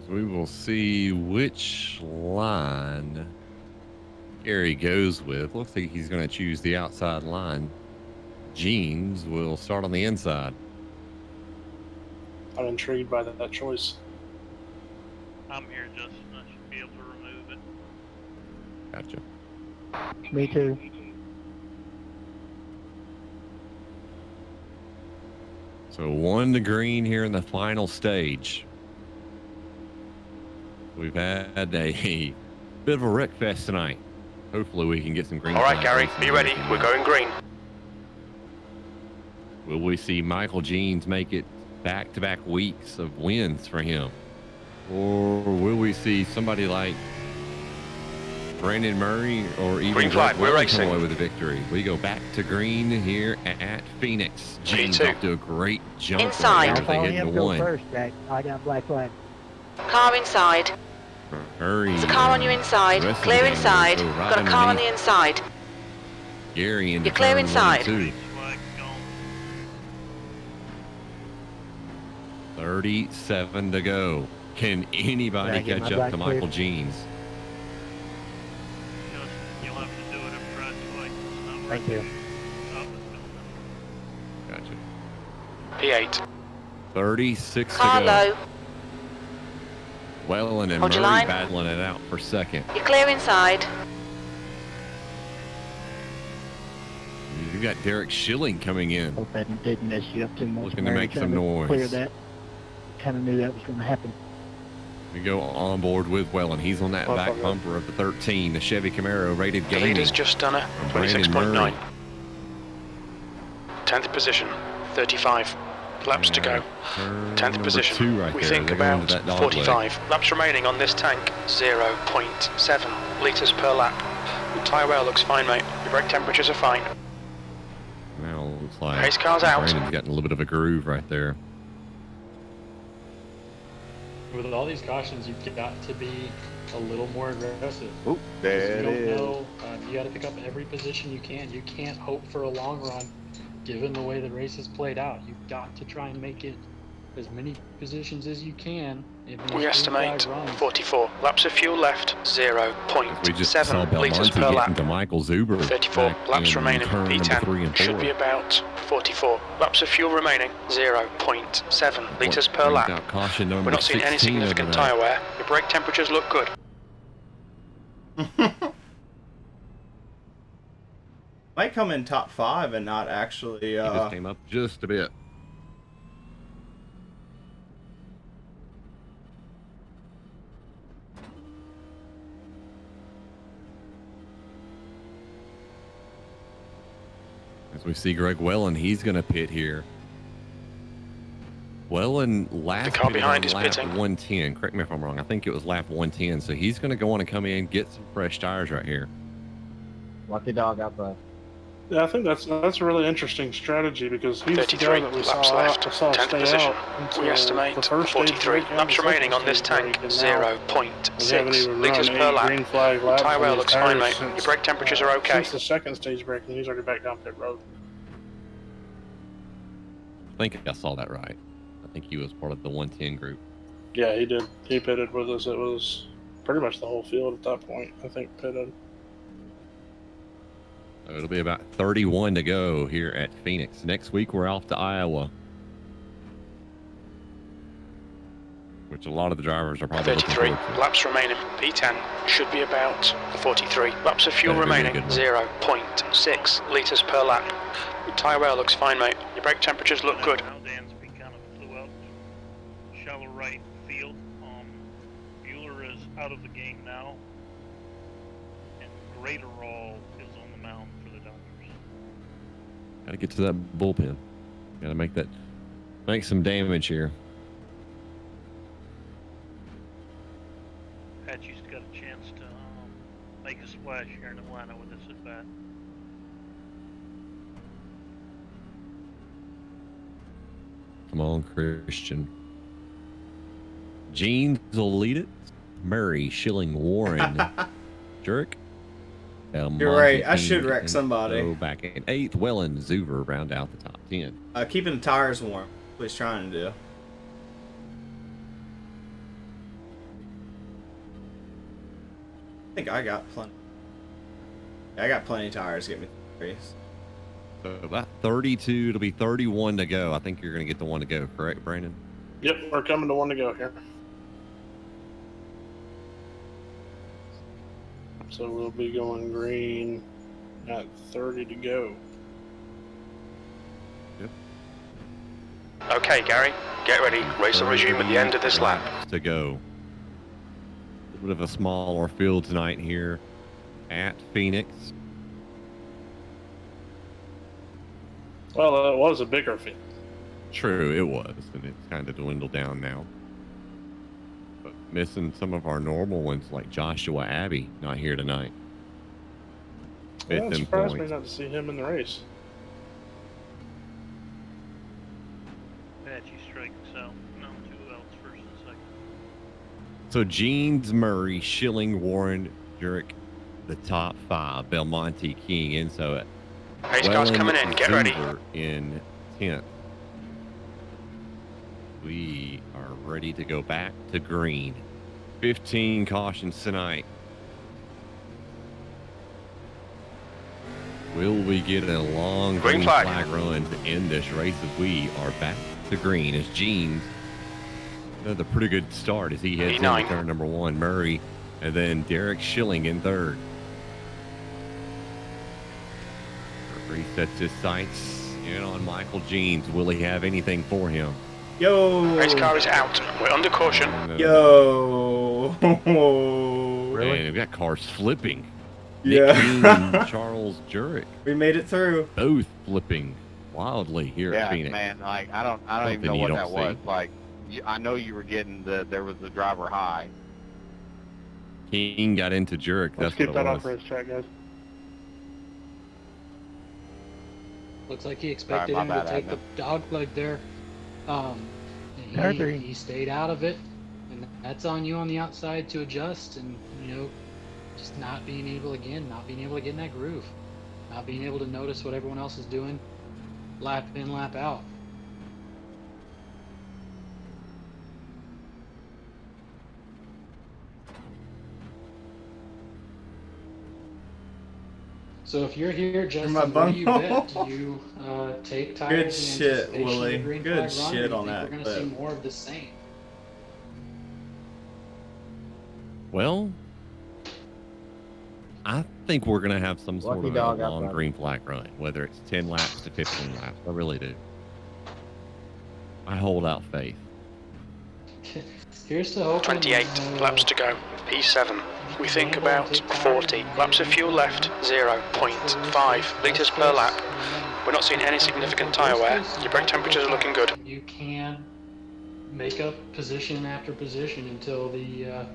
So we will see which line Gary goes with. Looks like he's going to choose the outside line. Jeans will start on the inside. I'm intrigued by that choice. I'm here, Justin. I should be able to remove it. Gotcha. Me too. So 1 to green here in the final stage. We've had a bit of a wreck fest tonight. Hopefully we can get some green. All right, Gary, be ready. We're going green. Will we see Michael Jeans make it back-to-back weeks of wins for him? Or will we see somebody like Brandon Murray or even Green flag, we're Greg come racing. away with a victory? We go back to green here at Phoenix. Jeans P2. off to a great jump. Inside. They hit him the go 1. first, Jack. I got black flag. Car inside. Hurry. There's a car on your inside. The rest of Clear the gang inside. will go right Got a car on underneath the inside. Gary in You're clear inside. 37 to go. Can anybody Can I get catch my up black to clear? Michael Jeans? Justin, you'll have to do it up front so it's not Thank you. Gotcha. P8. 36 Car to go. low. Wellen and Hold Murray your line. battling it out for second. You're clear inside. You've got Derek Schilling coming in. Hope that didn't mess you up too much. Looking to Mary, make trying some noise. Clear that. Kind of knew that was going to happen. We go on board with Wellen. He's on that back bumper of the 13, the Chevy Camaro rated The gaming. leader's just done a from Brandon 26.9. Murray. 10th position, 35. Laps to go. Turn 10th number position. 2 right We there. think They're going about to that dog 45. Laps remaining on this tank, 0.7 litres per lap. The tyre wear looks fine, mate. Your brake temperatures are fine. leg. Now it looks like Race car's out. Brandon's getting a little bit of a groove right there. With all these cautions, you've got to be a little more aggressive. Oop, there You it don't is. know. You got to pick up every position you can. You can't hope for a long run, given the way the race is played out. You've got to try and make it as many positions as you can. In these We green estimate flag runs. 44. Laps of fuel left, We just saw 0.7 litres Belmonte per getting lap. to Michael Zuber. 34 back laps in remaining, turn number 3 P10. and Should 4. be about 44. Laps of fuel remaining, 0.7 litres per Brings lap. out caution number We're not seeing any 16 significant overnight. tyre wear. Your brake temperatures look good. Might come in top 5 and not actually. He just came up just a bit. As we see Greg Wellen, he's going to pit here. Wellen last The car pitted behind on is lap pitting. 110. Correct me if I'm wrong. I think it was lap 110. So he's going to go on and come in, get some fresh tires right here. Lucky dog out the. Yeah, I think that's a really interesting strategy because he's the 33 guy that we laps saw left, out, saw 10th stay position. out until We estimate the first stage 43 break and laps the remaining second on this stage tank. break, and now 0.6 we haven't even litres run per 8 lap. green flag Your laps tyre on wear these looks fine, tires mate. since, Your brake temperatures are okay. since the second stage break, and he's already back down pit road. I think I saw that right. I think he was part of the 110 group. Yeah, he did. He pitted with us. It was pretty much the whole field at that point, I think, pitted. So it'll be about 31 to go here at Phoenix. Next week, we're off to Iowa, which a lot of the drivers are probably looking 33 forward to. laps remaining. P10 should be about 43 laps of fuel Better be a remaining. good one. 0.6 litres per lap. Your tyre wear looks fine, mate. Your brake temperatures look good. Now Dansby kind of flew out shallow right field. Bueller is out of the game now, and Graterol is on the mound for the Dodgers. Got to get to that bullpen. Got to make some damage here. Patchy's got a chance to make a splash here in Atlanta with this at bat. Come on, Christian. Jeans will lead it. Murray, Schilling, Warren, Jurek. You're right. I should wreck somebody. Go back in 8th. Wellen, Zuver round out the top 10. Keeping the tires warm. That's what he's trying to do. I think I got plenty. I got plenty of tires to get me through the race. So about 32. It'll be 31 to go. I think you're going to get the one to go, correct, Brandon? Yep, we're coming to one to go here. So we'll be going green at 30 to go. Yep. Okay, Gary, get ready. Race will resume at the end of this lap. To go. A bit of a smaller field tonight here at Phoenix. Well, it was a bigger field. True, it was, and it's kind of dwindled down now. But missing some of our normal ones like Joshua Abbey, not here tonight. Yeah, Fifth it in surprised me points. not to see him in the race. Patchy strikes out. No, 2 outs, first and second. So Jeans, Murray, Schilling, Warren, Jurek, the top 5. Belmonte, King, and so Pace car's coming in. Get ready. In 10th. We are ready to go back to green. 15 cautions tonight. Will we get a long green flag run to end this race as we are back to green as Jeans another pretty good start as he heads into turn number 1. Murray and then Derek Schilling in 3rd. Resets his sights in on Michael Jeans. Will he have anything for him? Yo! Race car is out. We're under caution. Yo! Really? And we've got cars flipping. Yeah. Nick King and Charles Jurek. We made it through. Both flipping wildly here at Phoenix. Man, like I don't even know what that was. Like, I know you were getting there was the driver high. King got into Jurek. Let's That's keep what that it off was. race track, guys. Looks like he expected Alright, my him to bad, take the dog leg there. And he stayed out of it, and that's on you on the outside to adjust, and just not being able to get in that groove, not being able to notice what everyone else is doing, lap in, lap out. So if you're here, Justin, what do you bet? Do you take tires? Good in shit, anticipation of Willie. the green Good flag run, shit or on do you that think we're going to clip. see more of the same? Well, I think we're going to have some sort of a long green flag run, whether it's 10 laps to 15 laps. I really do. I hold out faith. Here's to hoping. 28 laps to go. P7. We think about 40 laps of fuel left. 0.5 litres per lap. We're not seeing any significant tyre wear. Your brake temperatures are looking good. You can make up position after position until the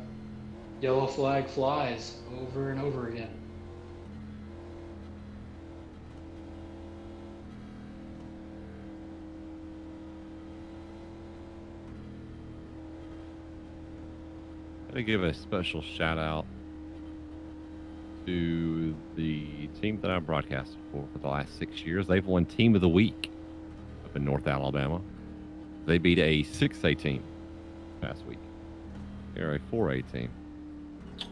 yellow flag flies over and over again. to give a special shout out to the team that I broadcasted for the last 6 years. They've won Team of the Week up in North Alabama. They beat a 6A team last week. They're a 4A team.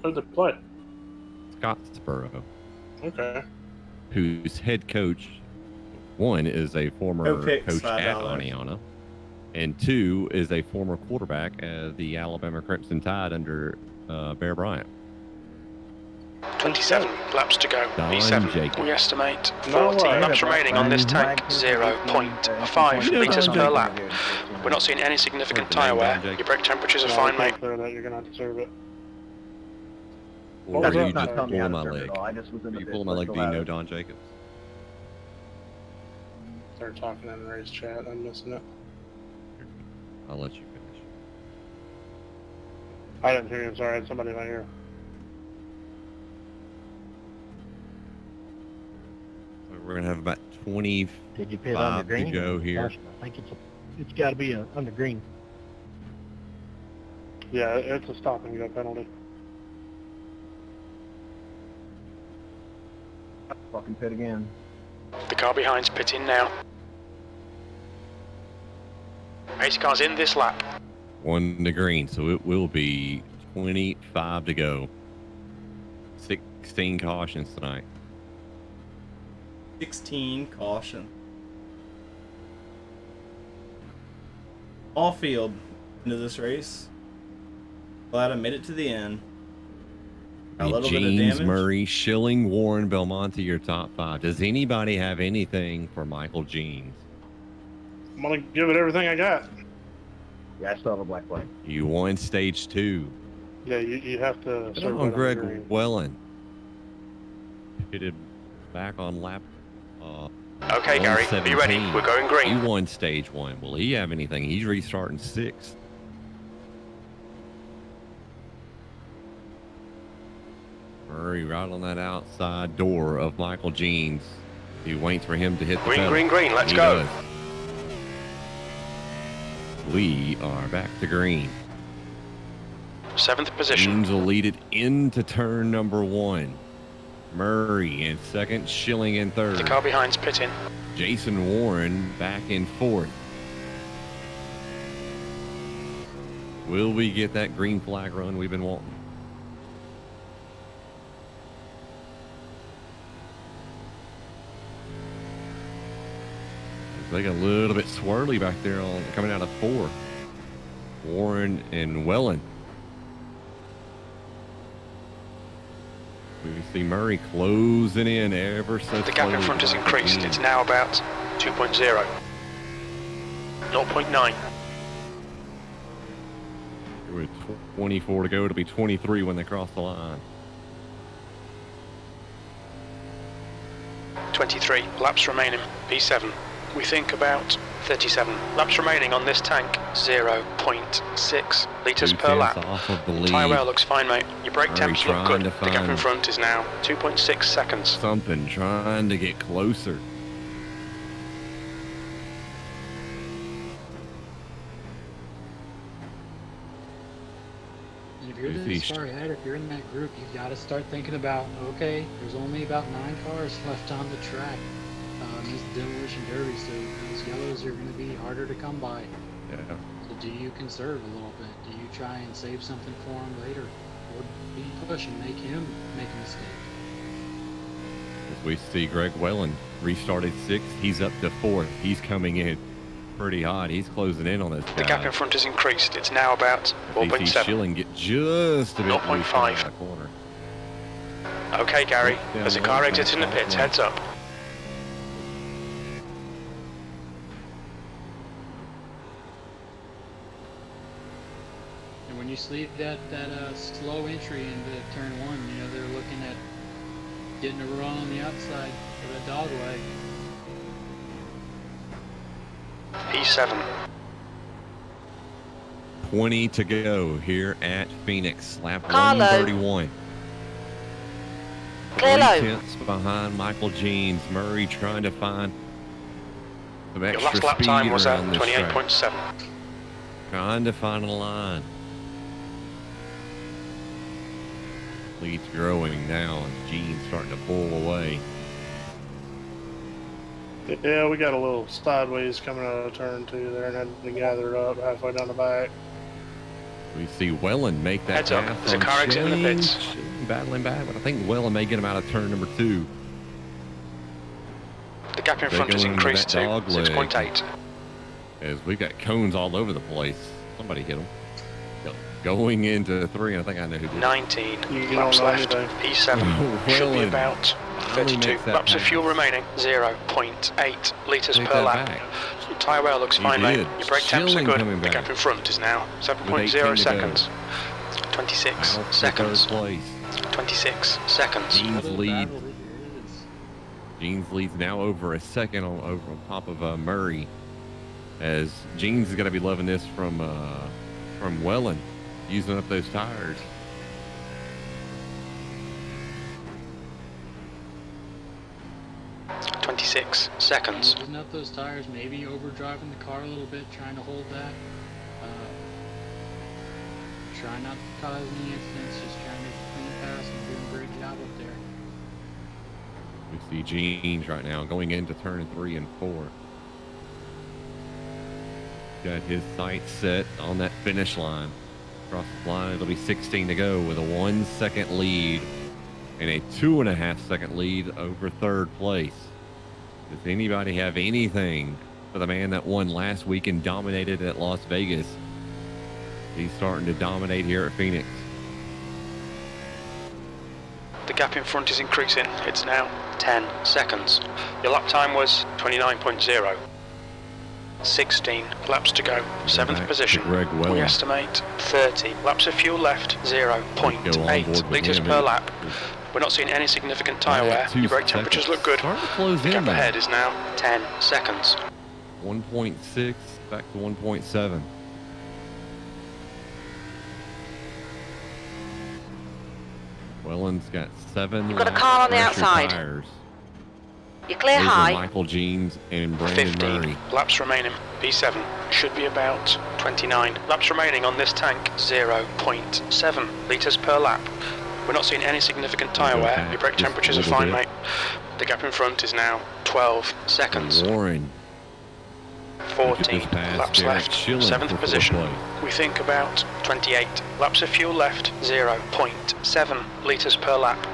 Who'd they play? Scottsboro. Okay. Whose head coach, one, is a former coach at Aniana, and two, is a former quarterback at the Alabama Crimson Tide under Bear Bryant. 27 laps to go. Don P7. Jacobs. We estimate 14 laps remaining on this tank. 0.5 litres per lap. We're not seeing any significant tyre wear. Your brake temperatures are fine, mate. Clear that, you're gonna have to serve it. Or That's are you not just telling me how pulling to my serve it leg? all. I just was in Are the you pit, pulling my leg? so Do you know loud. Don Jacobs? They're talking in Ray's chat. I'm missing it. I'll let you finish. I didn't hear you. Sorry, I had somebody in my ear. So we're gonna have about 25 Did you pit on the green? to go here. I think it's got to be on the green. Yeah, it's a stop and go penalty. Fucking pit again. The car behind's pitting now. Pace car's in this lap. One to green, so it will be 25 to go. 16 cautions tonight. 16 caution. All field into this race. Glad I made it to the end. A little bit of James, damage. Murray, Schilling, Warren, Belmonte, your top 5. Does anybody have anything for Michael Jeans? I'm gonna give it everything I got. Yeah, I still have a black flag. You won stage 2. Yeah, you have to Put serve on it Greg green. Wellen. Pitted back on lap. Okay, Gary, are you ready? 117. We're going green. You won stage 1. Will he have anything? He's restarting 6th. Murray right on that outside door of Michael Jeans. He waits for him to hit the Green, pedal. green, green, let's He go. does. We are back to green. 7th position. Jeans will lead it into turn number 1. Murray in 2nd, Schilling in 3rd. The car behind's pitting. Jason Warren back in 4th. Will we get that green flag run we've been wanting? They got a little bit swirly back there on coming out of 4. Warren and Wellen. We see Murray closing in ever so The gap in front has increased. It's now about 2.0. 0.9. With 24 to go, it'll be 23 when they cross the line. 23 laps remaining. P7. We think about 37 laps remaining on this tank. 0.6 litres per 2/10 lap. off of the lead. Tyre wear looks fine, mate. Your brake Murray temps look trying good. to The gap in find front is now 2.6 seconds. Something trying to get closer. And if you're this far ahead, if you're in that group, you've got to start thinking about, okay, there's only about 9 cars left on the track. This demolition derby, so those yellows are going to be harder to come by. Yeah. So do you conserve a little bit? Do you try and save something for him later? Or do you push and make him make a mistake? As we see Greg Wellen restarted 6th. He's up to 4th. He's coming in pretty hot. He's closing in on this The guy. gap in front has increased. It's now about AC 4.7. Schilling get just a bit 0.5. loose on that corner. Okay, Gary. There's a car exiting the pits. Heads up. And when you sleep that slow entry into turn 1, you know, they're looking at getting a run on the outside for the dog leg. P7. 20 to go here at Phoenix. Lap Carlo. 131. Clear low. 3/10 behind Michael Jeans. Murray trying to find some Your extra last lap speed time was at around this track. 28.7. Trying to find a line. Lead's growing now, and Gene's starting to pull away. Yeah, we got a little sideways coming out of turn 2 there, and had to gather it up halfway down the back. We see Wellen make that Heads up, pass there's a on car exit in the Shane. pits. Shane battling back, but I think Wellen may get him out of turn number 2. The gap in They front go has into increased to that dog leg. 6.8. As we've got cones all over the place. Somebody hit them. Going into 3, and I think I know who did. 19 You laps don't know left. anything. P7 should be Wellen about finally 32 makes that laps of pass. fuel remaining. 0.8 litres Take per that lap. back. Your tyre wear looks He fine, mate. did. Your brake temps are Schilling good. coming The back. gap in front is now With 18 7.0 to go. seconds. 26 Out for seconds. third place. 26 seconds. Gene's What a lead. battle it is. Gene's lead's now over a second over on top of Murray. As Gene's going to be loving this from Wellen, using up those tires. Twenty-six seconds. Using up those tires, maybe overdriving the car a little bit, trying to hold back. Try not to cause any incidents, just trying to clean pass and doing a great job up there. We see Gene's right now going into turn 3 and 4. Got his sights set on that finish line. Across the line, it'll be 16 to go with a 1 second lead and a 2.5 second lead over third place. Does anybody have anything for the man that won last week and dominated at Las Vegas? He's starting to dominate here at Phoenix. The gap in front is increasing. It's now 10 seconds. Your lap time was 29.0. 16 laps to go. 7th position. Greg Wellen. We estimate 30 laps of fuel left. 0.8 litres per lap. We're not seeing any significant tyre wear. Your brake temperatures look good. Starting to close The in gap now. ahead is now 10 seconds. 1.6 back to 1.7. Wellen's got 7 You've got a laps car on the pressure outside. tires. You're clear Those are high. Michael Jeans and Brandon 15 Murray. laps remaining. P7 should be about 29 laps remaining on this tank. 0.7 litres per lap. We're not seeing any significant tyre wear. Your brake Just a temperatures are little fine, bit. mate. The gap in front is now 12 seconds. Warren. 14 Just passed laps Derek left. Schilling for 7th fourth position. place. We think about 28 laps of fuel left. 0.7 litres per lap.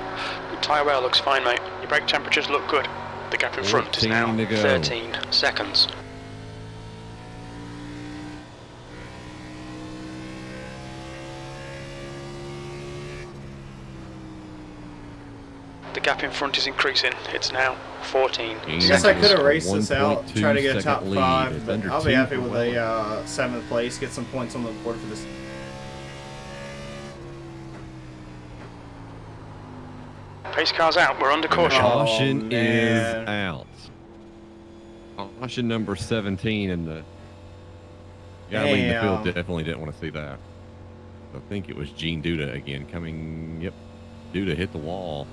Your tyre wear looks fine, mate. Your brake temperatures look good. The gap in front is now 14 to go. 13 seconds. The gap in front is increasing. It's now 14 I guess I could have raced this 1.2 out, try to get a top second lead. 5, It's but under I'll be 2 happy for with Wellen. a 7th place, get some points on the board for this. Pace car's out. We're under caution. Caution man. is out. Caution number 17 and the guy leading the field Damn. definitely didn't want to see that. I think it was Gene Duda again coming. Yep, Duda hit the wall.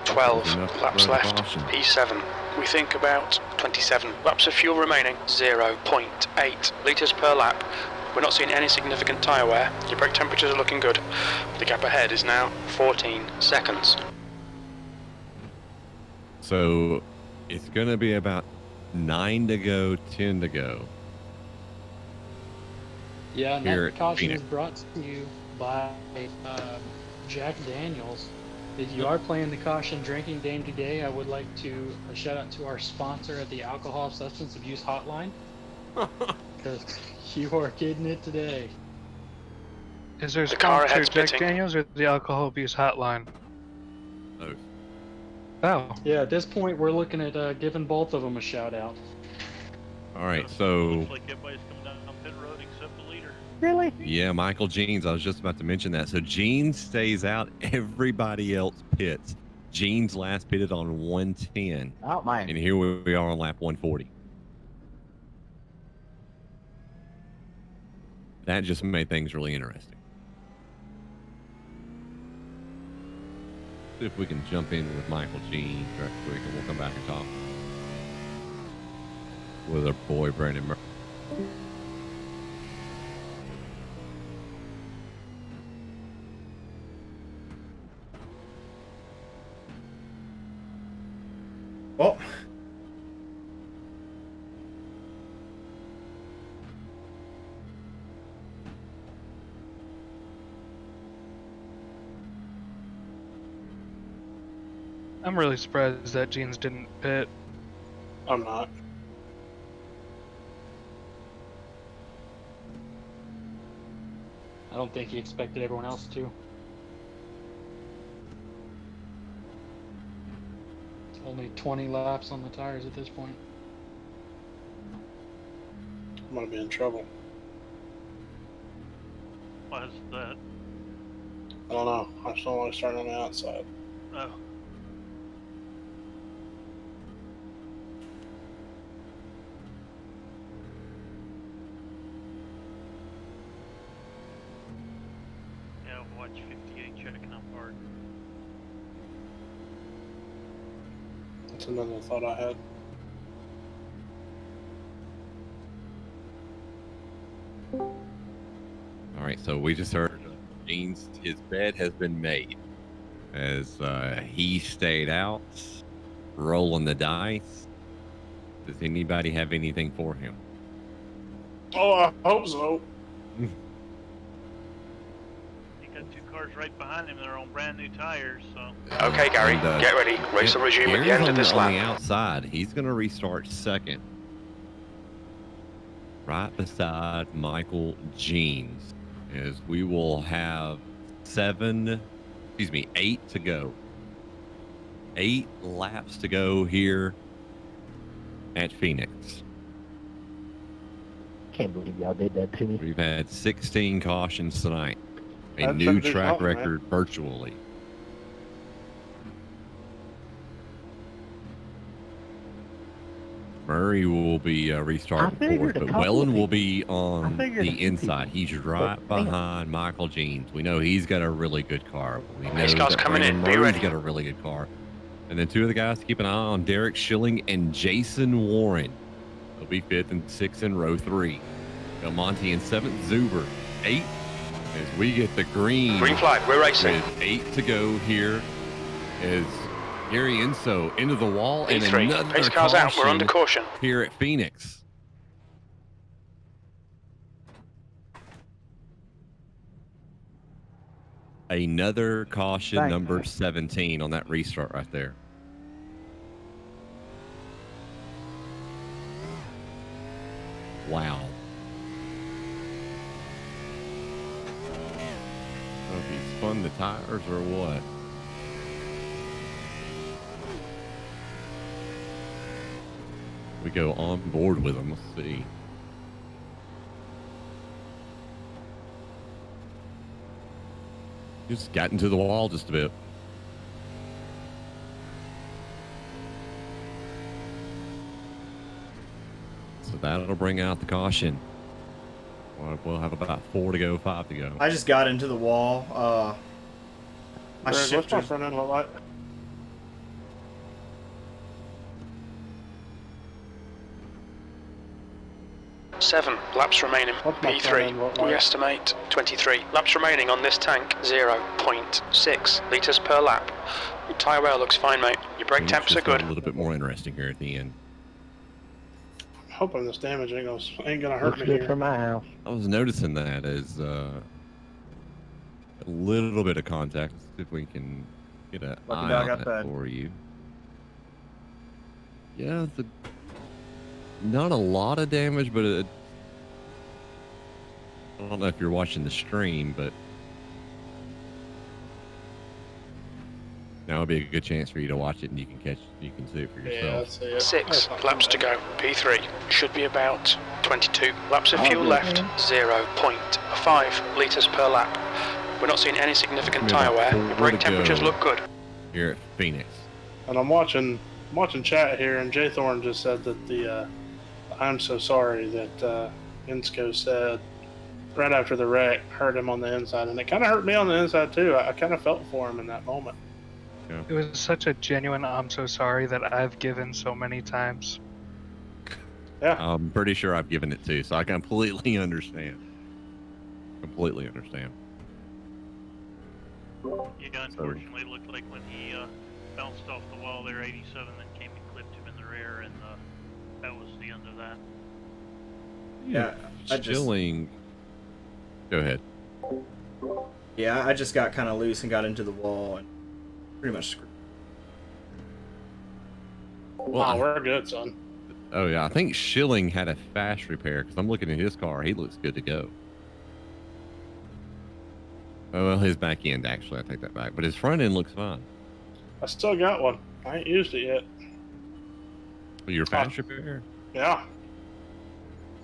12 Enough laps for left. caution. P7. We think about 27 laps of fuel remaining. 0.8 litres per lap. We're not seeing any significant tyre wear. Your brake temperatures are looking good. The gap ahead is now 14 seconds. So it's going to be about 9 to go, 10 to go. Yeah, and Here that at caution Phoenix. is brought to you by Jack Daniels. If you are playing the caution drinking game today, I would like to shout out to our sponsor at the Alcohol Substance Abuse Hotline. Because you are getting it today. Is there a The car sponsor ahead's Jack pitting. Daniels or the Alcohol Abuse Hotline? Oh, Oh, Yeah, at this point, we're looking at giving both of them a shout out. all right. So Looks like everybody's coming down pit road except the leader. Really? yeah, Michael Jeans. I was just about to mention that. So Jeans stays out. Everybody else pits. Jeans last pitted on 110, Oh, man. and here we are on lap 140. That just made things really interesting. See if we can jump in with Michael Jeans right quick, and we'll come back and talk with our boy Brandon Murray. Well, I'm really surprised that Jeans didn't pit. I'm not. I don't think he expected everyone else to. Only 20 laps on the tires at this point. I'm gonna be in trouble. Why is that? I don't know. I just don't want to start on the outside. Oh. Yeah, watch 58 checking up hard. That's another thought I had. All right, so we just heard Jeans, his bed has been made as he stayed out, rolling the dice. Does anybody have anything for him? Oh, I hope so. You got two cars right behind him. They're on brand new tires, so. Okay, Gary, And, get ready. Race will resume at the end of this on the lap. outside. He's going to restart second, right beside Michael Jeans, as we will have 8 to go. 8 laps to go here at Phoenix. Can't believe y'all did that to me. We've had 16 cautions tonight. A That's new pretty track something, man. record virtually. Murray will be restarting I figured fourth, a but couple Wellen of will people- be on I figured a the few inside. people. He's right But, behind Michael Jeans. We know he's got a really good car. We know Pace car's that coming Brandon in. Be Murray's ready. got a really good car. And then 2 of the guys to keep an eye on, Derek Schilling and Jason Warren. They'll be 5th and 6th in row 3. Belmonte in 7th, Zuber 8th. As we get the green. Green flag, we're racing. With 8 to go here as Gary Inso into the wall and P3. another Pace car's out. We're under caution. here at Phoenix. Another caution, Thanks. number 17 on that restart right there. Wow. I don't know if he spun the tires or what. We go on board with him. Let's see. Just got into the wall just a bit. So that'll bring out the caution. We'll have about 4 to go, 5 to go. I just got into the wall. My Greg, what's my shifter. front end look like? Seven laps remaining. What's my front end look P3. We like? estimate 23 laps remaining on this tank. 0.6 litres per lap. Your tyre wear looks fine, mate. Your brake It's temps are just got good. a little bit more interesting here at the end. I'm hoping this damage ain't gonna hurt Looks me good here. for my house. I was noticing that as a little bit of contact. Let's see if we can get an Lucky eye dog on outside. it for you. Yeah, not a lot of damage, but I don't know if you're watching the stream, but now would be a good chance for you to watch it and you can see it for Yeah, yourself. that's it. 6 That's not laps too to bad. go. P3 should be about 22 laps of Oh, fuel good, left. man. 0.5 litres per lap. We're not seeing any significant Maybe tyre wear. about Your 4 brake to temperatures go. look good. Here at Phoenix. And I'm watching chat here, and Jay Thorne just said that the I'm so sorry that Insco said right after the wreck hurt him on the inside, and it kind of hurt me on the inside too. I kind of felt for him in that moment. It was such a genuine I'm so sorry that I've given so many times. Yeah, I'm pretty sure I've given it too, so I completely understand. Completely understand. Yeah, unfortunately, it looked like when he bounced off the wall there, 87, then came and clipped air, and that was the end of that. Yeah, Schilling. Go ahead. Yeah, I just got kind of loose and got into the wall and pretty much screwed. Well, we're good, son. Oh yeah, I think Schilling had a fast repair because I'm looking at his car. He looks good to go. Oh well, his back end actually, I take that back, but his front end looks fine. I still got one. I ain't used it yet. Your fast repair? Yeah.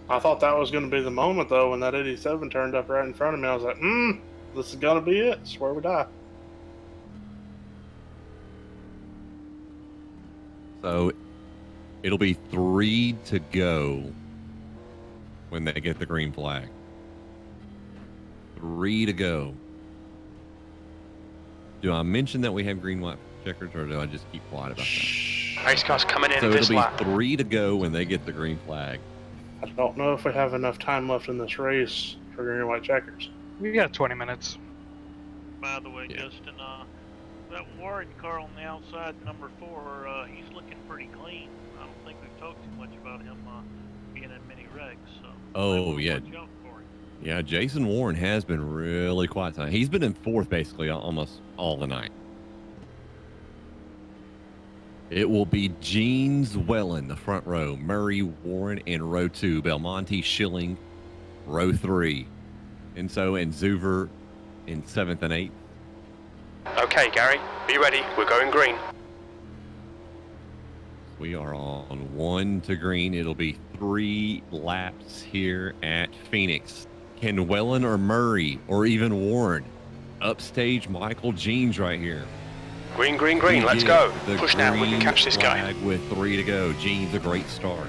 I thought that was going to be the moment though when that 87 turned up right in front of me. I was like, this is going to be it. Swear we die. So it'll be 3 to go when they get the green flag. 3 to go. Do I mention that we have green white checkers, or do I just keep quiet about that? Race cars coming in So this it'll lap. be 3 to go when they get the green flag. I don't know if we have enough time left in this race for green and white checkers. We got 20 minutes. By the way, Justin, that Warren car on the outside, number 4, he's looking pretty clean. I don't think we've talked too much about him being in many wrecks. So Oh yeah, watch out for him. yeah. Jason Warren has been really quiet tonight. He's been in 4th basically almost all the night. It will be Gene Zwellen, the front row, Murray Warren in row 2, Belmonte Schilling, row 3, and Zuver in 7th and 8th. Okay, Gary, be ready. We're going green. We are on 1 to green. It'll be 3 laps here at Phoenix. Can Wellen or Murray or even Warren upstage Michael Jeans right here? Green, green, green. Let's go. The Push now. We can green catch this guy. flag with 3 to go. Jeans a great start.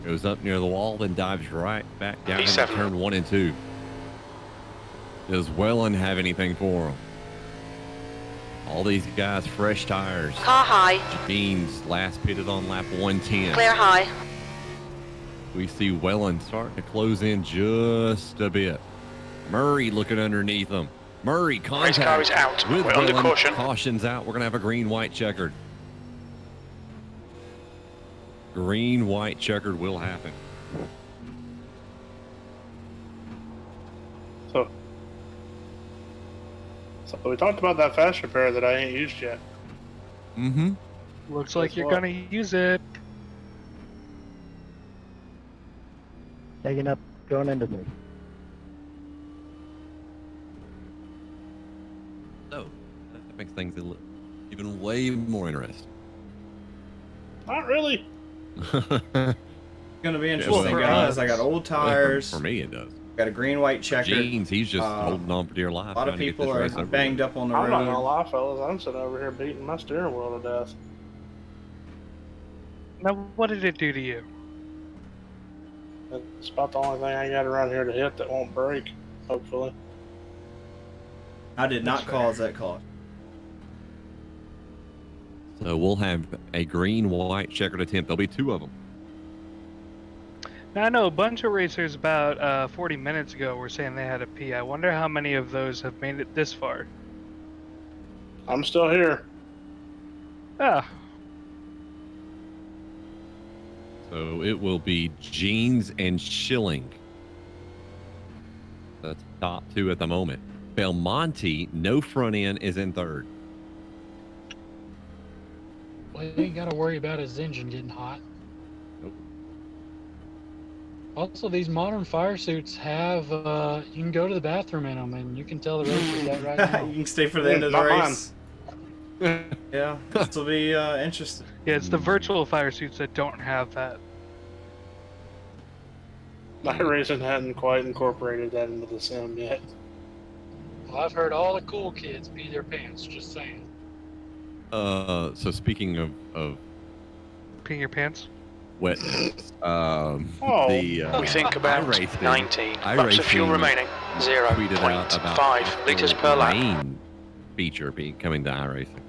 Goes up near the wall, then dives right back down into P7. turn 1 and 2. Does Wellen have anything for him? All these guys, fresh tires. Car high. Jeans last pitted on lap 110. Clear high. We see Wellen starting to close in just a bit. Murray looking underneath him. Murray contact. Race car is out. With We're under Wellen. caution. Caution's out. We're going to have a green-white checkered. Green-white checkered will happen. So we talked about that fast repair that I ain't used yet. Mm-hmm. Looks like you're gonna use it. Taking up, going into me. So that makes things even way more interesting. Not really. Gonna be interesting, guys. I got old tires. For me, it does. Got a green-white checker. Jeans, he's just holding on for dear life. A lot of people are banged up on the I'm road. not gonna lie, fellas. I'm sitting over here beating my steering wheel to death. Now, what did it do to you? It's about the only thing I got around here to hit that won't break, hopefully. I did not cause that caution. So we'll have a green-white checkered attempt. There'll be 2 of them. Now, I know a bunch of racers about 40 minutes ago were saying they had a P. I wonder how many of those have made it this far. I'm still here. Ah. So it will be Jeans and Schilling. That's top 2 at the moment. Belmonte, no front end, is in 3rd. Well, you ain't got to worry about his engine getting hot. Nope. Also, these modern fire suits have, you can go to the bathroom in them, and you can tell the racers that right now. You can stay for the end of the Not race. Yeah, this will be interesting. Yeah, it's the virtual fire suits that don't have that. My racing hadn't quite incorporated that into the sim yet. Well, I've heard all the cool kids pee their pants, just saying. So speaking of Peeing your pants? wetness, we think about iRacing, 19 laps of fuel iRacing remaining. tweeted out about 0.5 litres per lap. rain feature being coming to iRacing.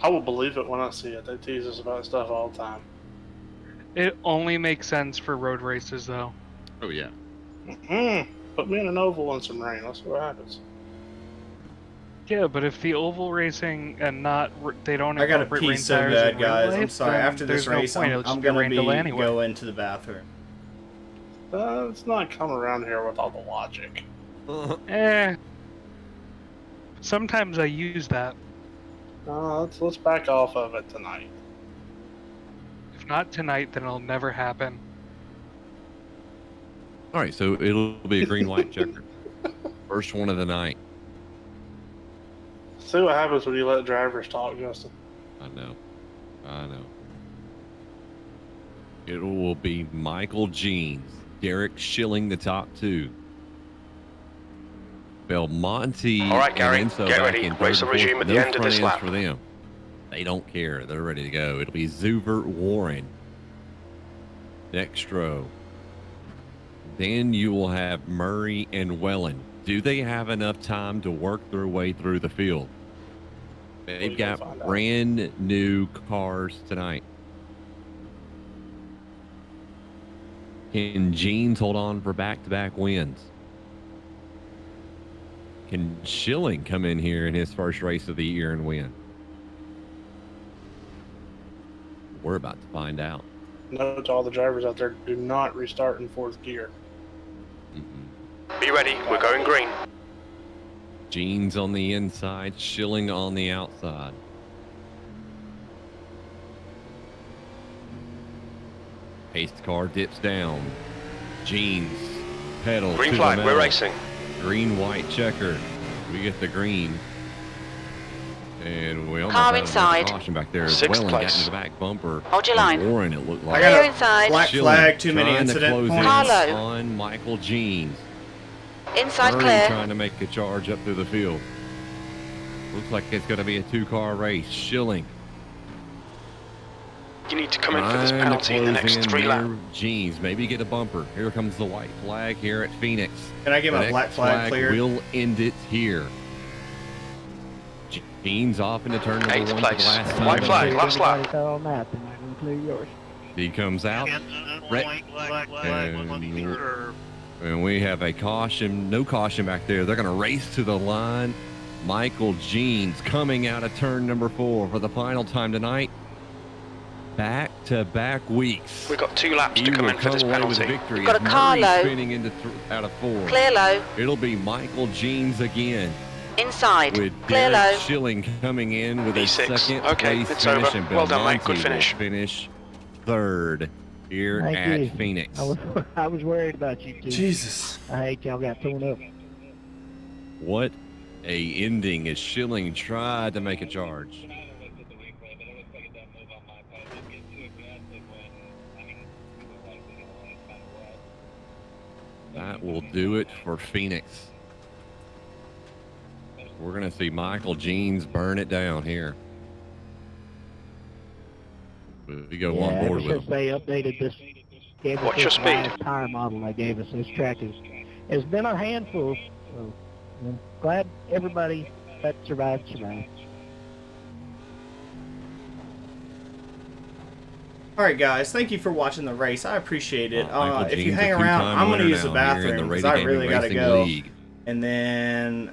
I will believe it when I see it. They tease us about stuff all the time. It only makes sense for road races, though. Oh yeah. Put me in an oval and some rain. Let's see what happens. Yeah, but if the oval racing and they don't I got a incorporate pee rain so tires bad, in real guys. life, I'm sorry. then After this there's no race, point. It'll I'm just gonna rain delay anyway. go into the bathroom. Let's not come around here with all the logic. Sometimes I use that. Let's back off of it tonight. If not tonight, then it'll never happen. All right, so it'll be a green-white checker. First one of the night. See what happens when you let drivers talk, Justin. I know. It will be Michael Jeans, Derek Schilling, the top two. Belmonte. All right, Gary, and Enzo get back ready. in Race third will and resume fourth. at the No end of this front ends lap. for them. They don't care. They're ready to go. It'll be Zuvert Warren. Next row. Then you will have Murray and Wellen. Do they have enough time to work their way through the field? They've got brand new cars tonight. Can Jeans hold on for back-to-back wins? Can Schilling come in here in his first race of the year and win? We're about to find out. Note to all the drivers out there, do not restart in fourth gear. Be ready, we're going green. Jeans on the inside, Schilling on the outside. Pace car dips down. Jeans pedal. Green to flag, the we're metal. racing. Green, white checker. We get the green. And we almost Car had inside. a caution back there as Sixth well and got place. into the back bumper. Hold your line. Warren, it looked like. I got Clear a inside. black Schilling flag, too many trying to incident close points. in Carlo. on Michael Jeans. Inside Murray clear. trying to make a charge up through the field. Looks like it's going to be a two-car race. Schilling. You need to come in for this Trying to penalty in the close next in 3 laps. near Jeans. Maybe get a bumper. Here comes the white flag here at Phoenix. Can I get The my next black flag cleared? will end it here. Jeans off into turn number 1 Eighth for the place. last time. White flag, last lap. Everybody fell on that, then I can clear yours. He comes out. And we have a caution, no caution back there. They're going to race to the line. Michael Jeans coming out of turn number 4 for the final time tonight. Back-to-back weeks. We've got 2 laps He to come will in for come this away with penalty. victory. You've got as a car Murray low. spinning into out of 4. Clear low. It'll be Michael Jeans again. Inside. With Clear Derek low. Schilling coming in with a P6. second Okay, place it's finish, over. and Well done, mate. Belmonte Good will finish. finish third here Thank at you. Phoenix. I was worried about you two. Jesus. I hate y'all got torn up. What a ending as Schilling tried to make a charge. That will do it for Phoenix. We're going to see Michael Jeans burn it down here. We go on Ever board with since him. they updated this, gave us What's your this speed? last tire model they gave us, this track has been a handful. So I'm glad everybody that survived. All right, guys. Thank you for watching the race. I appreciate it. Michael If you Jeans, hang a around, two-time I'm going to winner use the now here in bathroom the because Radio I Gaming really got to Racing go. League. And then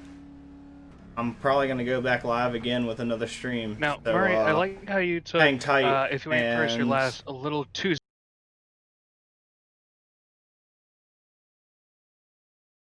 I'm probably going to go back live again with another stream. Now, So, Murray, I like how you took, hang tight if you went first or and- last, a little too